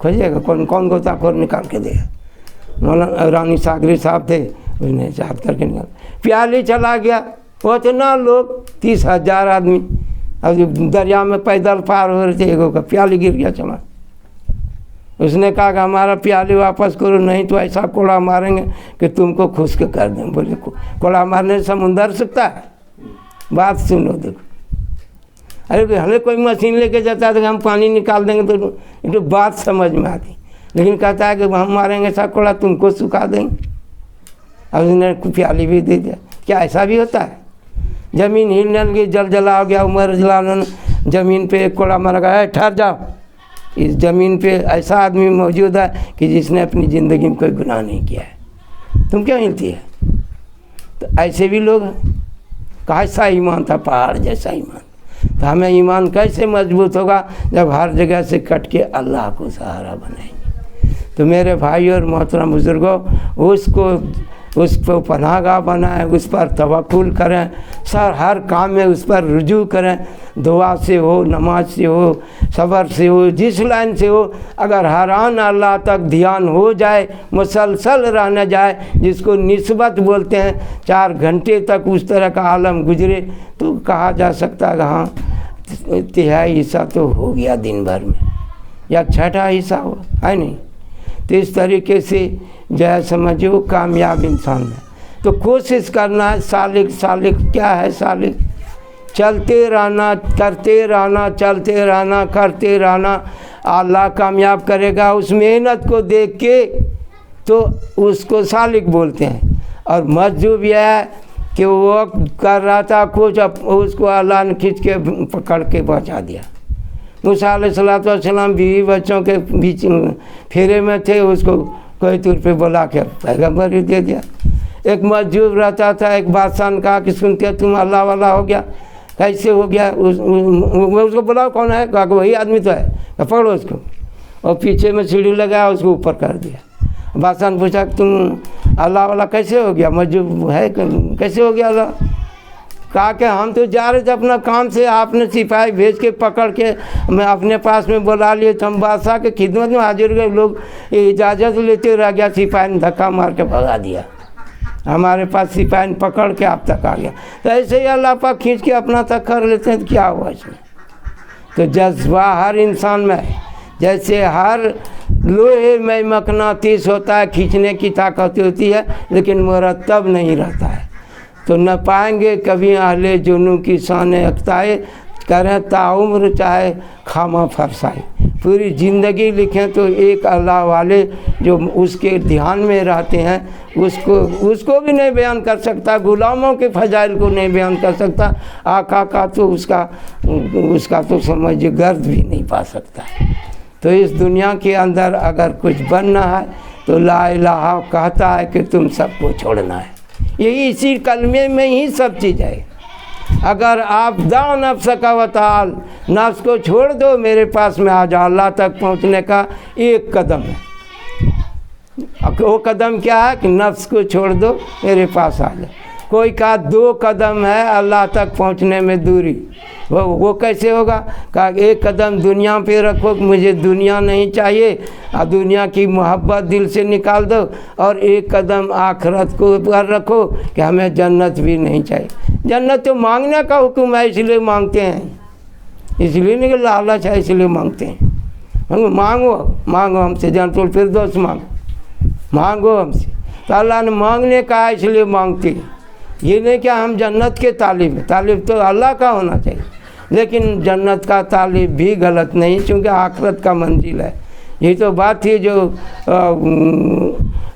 کھوجے گا کون گوتا خور نکال کے دے گا؟ مولانا رانی ساگری صاحب تھے، اس نے چاہت کر کے نکال. پیالی چلا گیا، وہ اتنا لوگ 30,000 آدمی اب دریا میں پیدل پار ہو رہے تھے، ایگو کا پیالی گر گیا چلا. اس نے کہا کہ ہمارا پیالی واپس کرو، نہیں تو ایسا کوڑا ماریں گے کہ تم کو خشک کر دیں. بولے کوڑا مارنے سے سمندر سکتا ہے؟ بات سنو دیکھو. ارے ہمیں کوئی مشین لے کے جاتا ہے تو ہم پانی نکال دیں گے تو بات سمجھ میں آتی. لیکن کہتا ہے کہ ہم ماریں گے ایسا کوڑا تم کو سکھا دیں گے. اب اس نے پیالی بھی دے دیا. کیا ایسا بھی ہوتا ہے؟ زمین ہلنے لگی، جل جلا ہو گیا. عمر جلال زمین پہ ایک کوڑا مار گیا، ٹھہر جاؤ. اس زمین پہ ایسا آدمی موجود ہے کہ جس نے اپنی زندگی میں کوئی گناہ نہیں کیا ہے، تم کیوں ہلتی ہے؟ تو ایسے بھی لوگ ہیں. کیسا ایمان تھا؟ پہاڑ جیسا ایمان. تو ہمیں ایمان کیسے مضبوط ہوگا جب ہر جگہ سے کٹ کے اللہ کو سہارا بنائیں گے؟ تو میرے بھائی اور محترم بزرگوں، اس کو پناہ گاہ بنائیں، اس پر توکل کریں، ہر کام میں اس پر رجوع کریں. دعا سے ہو، نماز سے ہو، صبر سے ہو، جس لائن سے ہو. اگر حیران اللہ تک دھیان ہو جائے، مسلسل رہنا جائے، جس کو نسبت بولتے ہیں، 4 گھنٹے تک اس طرح کا عالم گزرے، تو کہا جا سکتا ہے کہ ہاں 1/3 حصہ تو ہو گیا دن بھر میں، یا 1/6 حصہ ہو ہے نہیں. تو اس طریقے سے جو ہے سمجھو کامیاب انسان ہے. تو کوشش کرنا ہے. سالک کیا ہے؟ سالک چلتے رہنا، کرتے رہنا، چلتے رہنا، کرتے رہنا. اللہ کامیاب کرے گا اس محنت کو دیکھ کے، تو اس کو سالک بولتے ہیں. اور مجذوب یہ ہے کہ وہ کر رہا تھا کچھ، اس کو اللہ نے کھینچ کے پکڑ کے بچا دیا. موسیٰ علیہ السلام بیوی بچوں کے بیچ پھیرے میں تھے، اس کو کوئی طور پہ بلا کے پیغمبری دے دیا. ایک مجذوب رہتا تھا، ایک بادشاہ نے کہا کہ سنتے تم اللہ والا ہو گیا. کیسے ہو گیا؟ اس کو بلاؤ، کون ہے؟ کہا کہ وہی آدمی تو ہے. پکڑو اس کو. اور پیچھے میں سیڑھی لگایا، اس کو اوپر کر دیا. بادشاہ نے پوچھا کہ تم اللہ والا کیسے ہو گیا؟ مجذوب ہے کیسے ہو گیا اللہ؟ کہا کہ ہم تو جا رہے تھے اپنا کام سے، آپ نے سپاہی بھیج کے پکڑ کے میں اپنے پاس میں بلا لیے، تو ہم بادشاہ کی خدمت میں حاضر گئے، لوگ اجازت لیتے رہ گیا، سپاہی نے دھکا مار کے بھگا دیا، ہمارے پاس سپاہی نے پکڑ کے آپ تک آ گیا۔ تو ایسے ہی اللہ پاک کھینچ کے اپنا تک کر لیتے ہیں، تو کیا ہوا اس میں؟ تو جذبہ ہر انسان میں، جیسے ہر لوہے میں مقناطیس ہوتا ہے، کھینچنے کی طاقت ہوتی ہے، لیکن مرتب نہیں رہتا ہے، تو نہ پائیں گے کبھی اہل جنوں کی شان اختائے، کریں تاعمر چاہے خامہ فرسائے۔ پوری زندگی لکھیں تو ایک اللہ والے جو اس کے دھیان میں رہتے ہیں، اس کو بھی نہیں بیان کر سکتا، غلاموں کے فضائل کو نہیں بیان کر سکتا، آقا کا تو اس کا تو سمجھ گرد بھی نہیں پا سکتا۔ تو اس دنیا کے اندر اگر کچھ بننا ہے تو لا الہ کہتا ہے کہ تم سب کو چھوڑنا ہے، یہی اسی کلمے میں ہی سب چیز ہے۔ اگر آپ دا نفس کا وطال، نفس کو چھوڑ دو، میرے پاس میں آ جا، اللہ تک پہنچنے کا ایک قدم ہے۔ وہ قدم کیا ہے کہ نفس کو چھوڑ دو، میرے پاس آ جا۔ کوئی کا 2 قدم ہے اللہ تک پہنچنے میں دوری، وہ کیسے ہوگا؟ کہا ایک قدم دنیا پہ رکھو، مجھے دنیا نہیں چاہیے، اور دنیا کی محبت دل سے نکال دو، اور ایک قدم آخرت کو پر رکھو کہ ہمیں جنت بھی نہیں چاہیے۔ جنت تو مانگنے کا حکم ہے، اس لیے مانگتے ہیں، اس لیے نہیں کہ لالچ ہے، اس لیے مانگتے ہیں۔ مانگو ہم سے جنت الفردوس مانگو ہم سے، تو اللہ نے مانگنے کا ہے، اس لیے مانگتے ہیں۔ یہ نہیں کہ ہم جنت کے طالب ہیں، طالب تو اللہ کا ہونا چاہیے، لیکن جنت کا طالب بھی غلط نہیں، چونکہ آخرت کا منزل ہے۔ یہ تو بات تھی جو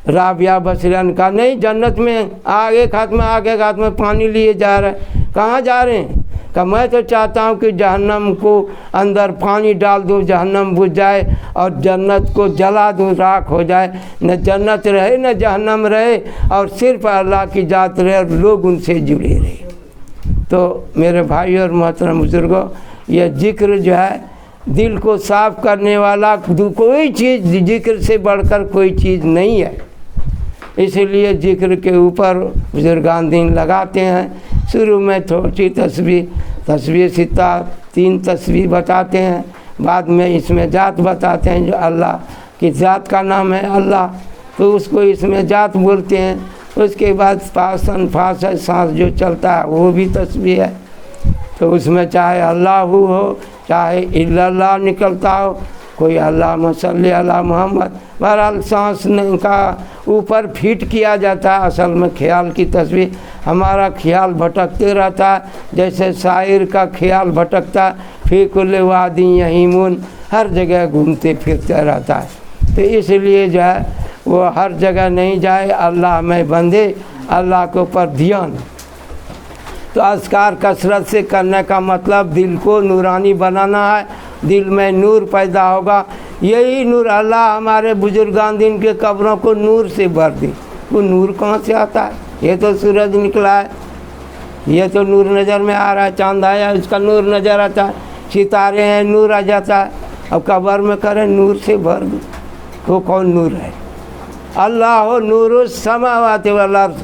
رابعہ بصریہ کا، نہیں جنت میں ایک ہاتھ میں پانی لیے جا رہے ہیں، کہاں جا رہے ہیں؟ کہ میں تو چاہتا ہوں کہ جہنم کو اندر پانی ڈال دوں، جہنم بجھ جائے، اور جنت کو جلا دوں، راکھ ہو جائے، نہ جنت رہے نہ جہنم رہے، اور صرف اللہ کی ذات رہے اور لوگ ان سے جڑے رہے۔ تو میرے بھائی اور محترم بزرگوں، یہ ذکر جو ہے دل کو صاف کرنے والا کوئی چیز ذکر سے بڑھ کر کوئی چیز نہیں ہے، اس لیے ذکر کے اوپر بزرگان دین لگاتے ہیں۔ شروع میں تھوڑی تسبیح ستہ 3 تسبیح بتاتے ہیں، بعد میں اس میں ذات بتاتے ہیں، جو اللہ کی ذات کا نام ہے اللہ، تو اس کو اس میں ذات بولتے ہیں۔ اس کے بعد فاس سانس جو چلتا ہے وہ بھی تسبیح ہے، تو اس میں چاہے اللہ ہو چاہے الا اللہ نکلتا ہو، کوئی اللہم صلی علی محمد، بہرحال سانس کا اوپر فٹ کیا جاتا ہے، اصل میں خیال کی تسبیح۔ ہمارا خیال بھٹکتے رہتا ہے، جیسے شاعر کا خیال بھٹکتا ہے، فی کل وادی یہیمون، ہر جگہ گھومتے پھرتے رہتا ہے، تو اس لیے جو ہے وہ ہر جگہ نہیں جائے، اللہ میں بندے، اللہ کے اوپر دھیان۔ تو اذکار کثرت سے کرنے کا مطلب دل کو نورانی بنانا ہے، دل میں نور پیدا ہوگا، یہی نور اللہ ہمارے بزرگان دین کے قبروں کو نور سے بھر دی۔ وہ نور کہاں سے آتا ہے؟ یہ تو سورج نکلا ہے، یہ تو نور نظر میں آ رہا ہے، چاند آیا اس کا نور نظر آتا ہے، ستارے ہیں نور آ جاتا ہے، اب قبر میں کریں نور سے بھر دو، وہ کون نور ہے؟ اللہ ہو نور السماوات والارض،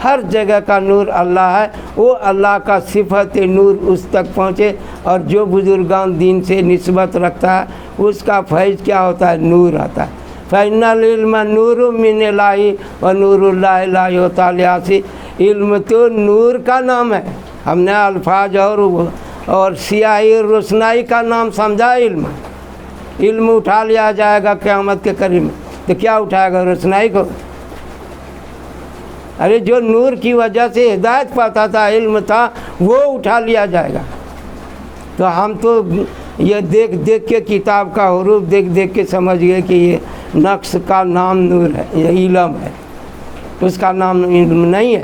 ہر جگہ کا نور اللہ ہے، وہ اللہ کا صفت نور اس تک پہنچے، اور جو بزرگان دین سے نسبت رکھتا ہے اس کا فیض کیا ہوتا ہے؟ نور آتا ہے۔ فَإِنَّ الْعِلْمَ نُورٌ مِّنَ اللَّهِ وَنُورُ اللَّهِ لَا يُؤْتَىٰ لِعَاصٍ، علم تو نور کا نام ہے، ہم نے الفاظ اور سیاہی روشنائی کا نام سمجھا علم اٹھا لیا جائے گا قیامت کے قریب میں، تو کیا اٹھائے گا؟ روشنائی کو۔ ارے جو نور کی وجہ سے ہدایت پاتا تھا، علم تھا، وہ اٹھا لیا جائے گا۔ تو ہم تو یہ دیکھ کے کتاب کا حروف دیکھ کے سمجھ گئے کہ یہ نقش کا نام نور ہے، یہ علم ہے، اس کا نام علم نہیں ہے۔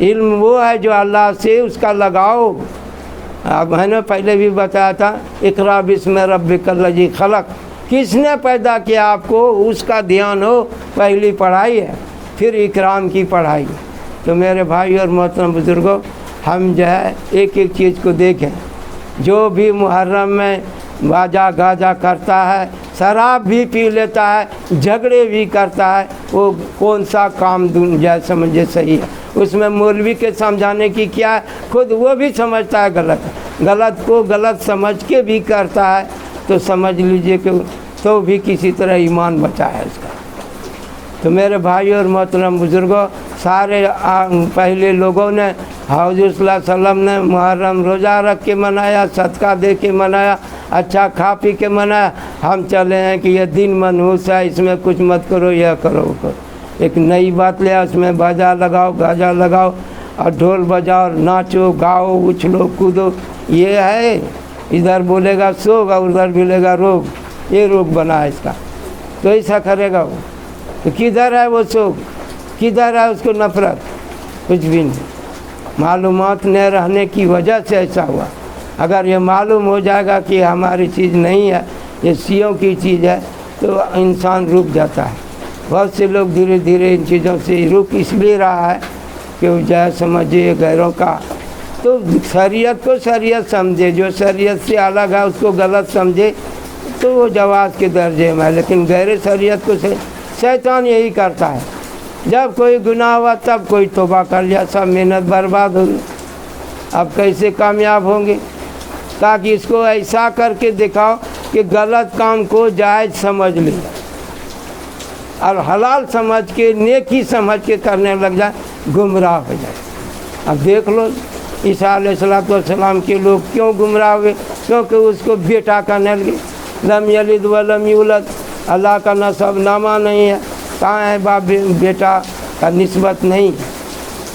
علم وہ ہے جو اللہ سے اس کا لگاؤ۔ اب میں نے پہلے بھی بتایا تھا، اقرا بسم ربک الذی خلق، کس نے پیدا کیا آپ کو، اس کا دھیان ہو، پہلی پڑھائی ہے، پھر اکرام کی پڑھائی۔ تو میرے بھائی اور محترم بزرگوں، ہم جو ہے ایک ایک چیز کو دیکھیں، جو بھی محرم میں باجا گاجا کرتا ہے، شراب بھی پی لیتا ہے، جھگڑے بھی کرتا ہے، وہ کون سا کام جائے سمجھے صحیح ہے؟ اس میں مولوی کے سمجھانے کی کیا ہے، خود وہ بھی سمجھتا ہے غلط کو غلط سمجھ کے بھی کرتا ہے، تو سمجھ لیجئے کہ تو بھی کسی طرح ایمان بچا ہے اس کا۔ تو میرے بھائی اور محترم بزرگوں، سارے پہلے لوگوں نے حضور صلی اللہ علیہ وسلم نے محرم روزہ رکھ کے منایا، صدقہ دے کے منایا، اچھا کھا پی کے منایا۔ ہم چلے ہیں کہ یہ دن منحوس ہے، اس میں کچھ مت کرو، یہ کرو وہ کرو۔ ایک نئی بات لیا، اس میں باجا لگاؤ، گاجا لگاؤ اور ڈھول بجاؤ، ناچو گاؤ اچھلو کودو، یہ ہے ادھر بولے گا سوگ اور ادھر بولے گا روگ، یہ روگ بنا ہے اس کا۔ تو ایسا کرے گا وہ، تو کدھر ہے وہ سوگ، کدھر ہے اس کو نفرت، کچھ بھی نہیں۔ معلومات نہ رہنے کی وجہ سے ایسا ہوا۔ اگر یہ معلوم ہو جائے گا کہ ہماری چیز نہیں ہے، یہ سیوں کی چیز ہے، تو انسان رک جاتا ہے۔ بہت سے لوگ دھیرے دھیرے ان چیزوں سے رک اس لیے رہا ہے کہ وہ جائے سمجھے غیروں کا، تو شریعت کو شریعت سمجھے، جو شریعت سے الگ ہے اس کو غلط سمجھے تو وہ جواز کے درجے میں ہے، لیکن غیر شریعت کو شیطان یہی کرتا ہے۔ جب کوئی گناہ ہوا تب کوئی توبہ کر لیا، سب محنت برباد ہوگی، اب کیسے کامیاب ہوں گے؟ تاکہ اس کو ایسا کر کے دکھاؤ کہ غلط کام کو جائز سمجھ لے اور حلال سمجھ کے نیکی سمجھ کے کرنے لگ جائے، گمراہ ہو جائے۔ اب دیکھ لو عیسیٰ علیہ السلام کے لوگ کیوں گمراہ ہوئے؟ کیونکہ اس کو بیٹا کرنے لگے، لم یلد ولم یولد، اللہ کا نسب نامہ نہیں ہے، کہاں ہے باپ بیٹا کا نسبت نہیں۔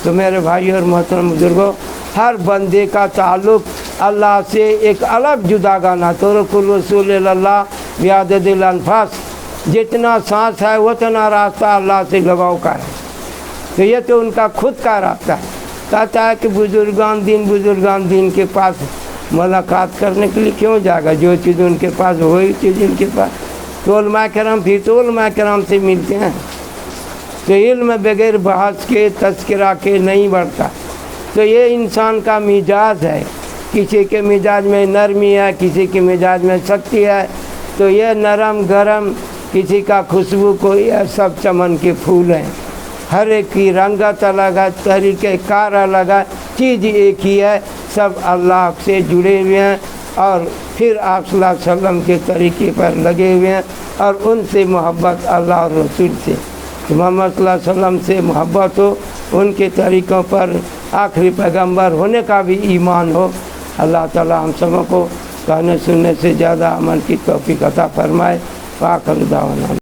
تو میرے بھائی اور محترم بزرگوں، ہر بندے کا تعلق اللہ سے ایک الگ جداگانہ، طرق الوصول اللہ بعدد الانفاس، جتنا سانس ہے اتنا راستہ اللہ سے لگاؤ کا ہے۔ تو یہ تو ان کا خود کا راستہ ہے۔ کہتا ہے کہ بزرگان دین کے پاس ملاقات کرنے کے لیے کیوں جائے گا؟ جو چیز ان کے پاس وہی چیز ان کے پاس۔ تو علماء کرام بھی تو علماء کرام سے ملتے ہیں۔ تو علم بغیر بحث کے تذکرہ کے نہیں بڑھتا۔ تو یہ انسان کا مزاج ہے، کسی کے مزاج میں نرمی ہے، کسی کے مزاج میں سختی ہے۔ تو یہ نرم گرم، کسی کا خوشبو کو، یہ سب چمن کے پھول ہیں، ہر ایک کی رنگت الگ ہے، طریقہ کار الگ ہے، چیز ایک ہی ہے، سب اللہ سے جڑے ہوئے ہیں اور پھر آپ صلی اللہ علیہ وسلم کے طریقے پر لگے ہوئے ہیں، اور ان سے محبت اللہ اور رسول سے، محمد صلی اللہ علیہ وسلم سے محبت ہو، ان کے طریقوں پر آخری پیغمبر ہونے کا بھی ایمان ہو۔ اللہ تعالی ہم سب کو کہنے سننے سے زیادہ عمل کی توفیق عطا فرمائے۔ وآخر دعوانا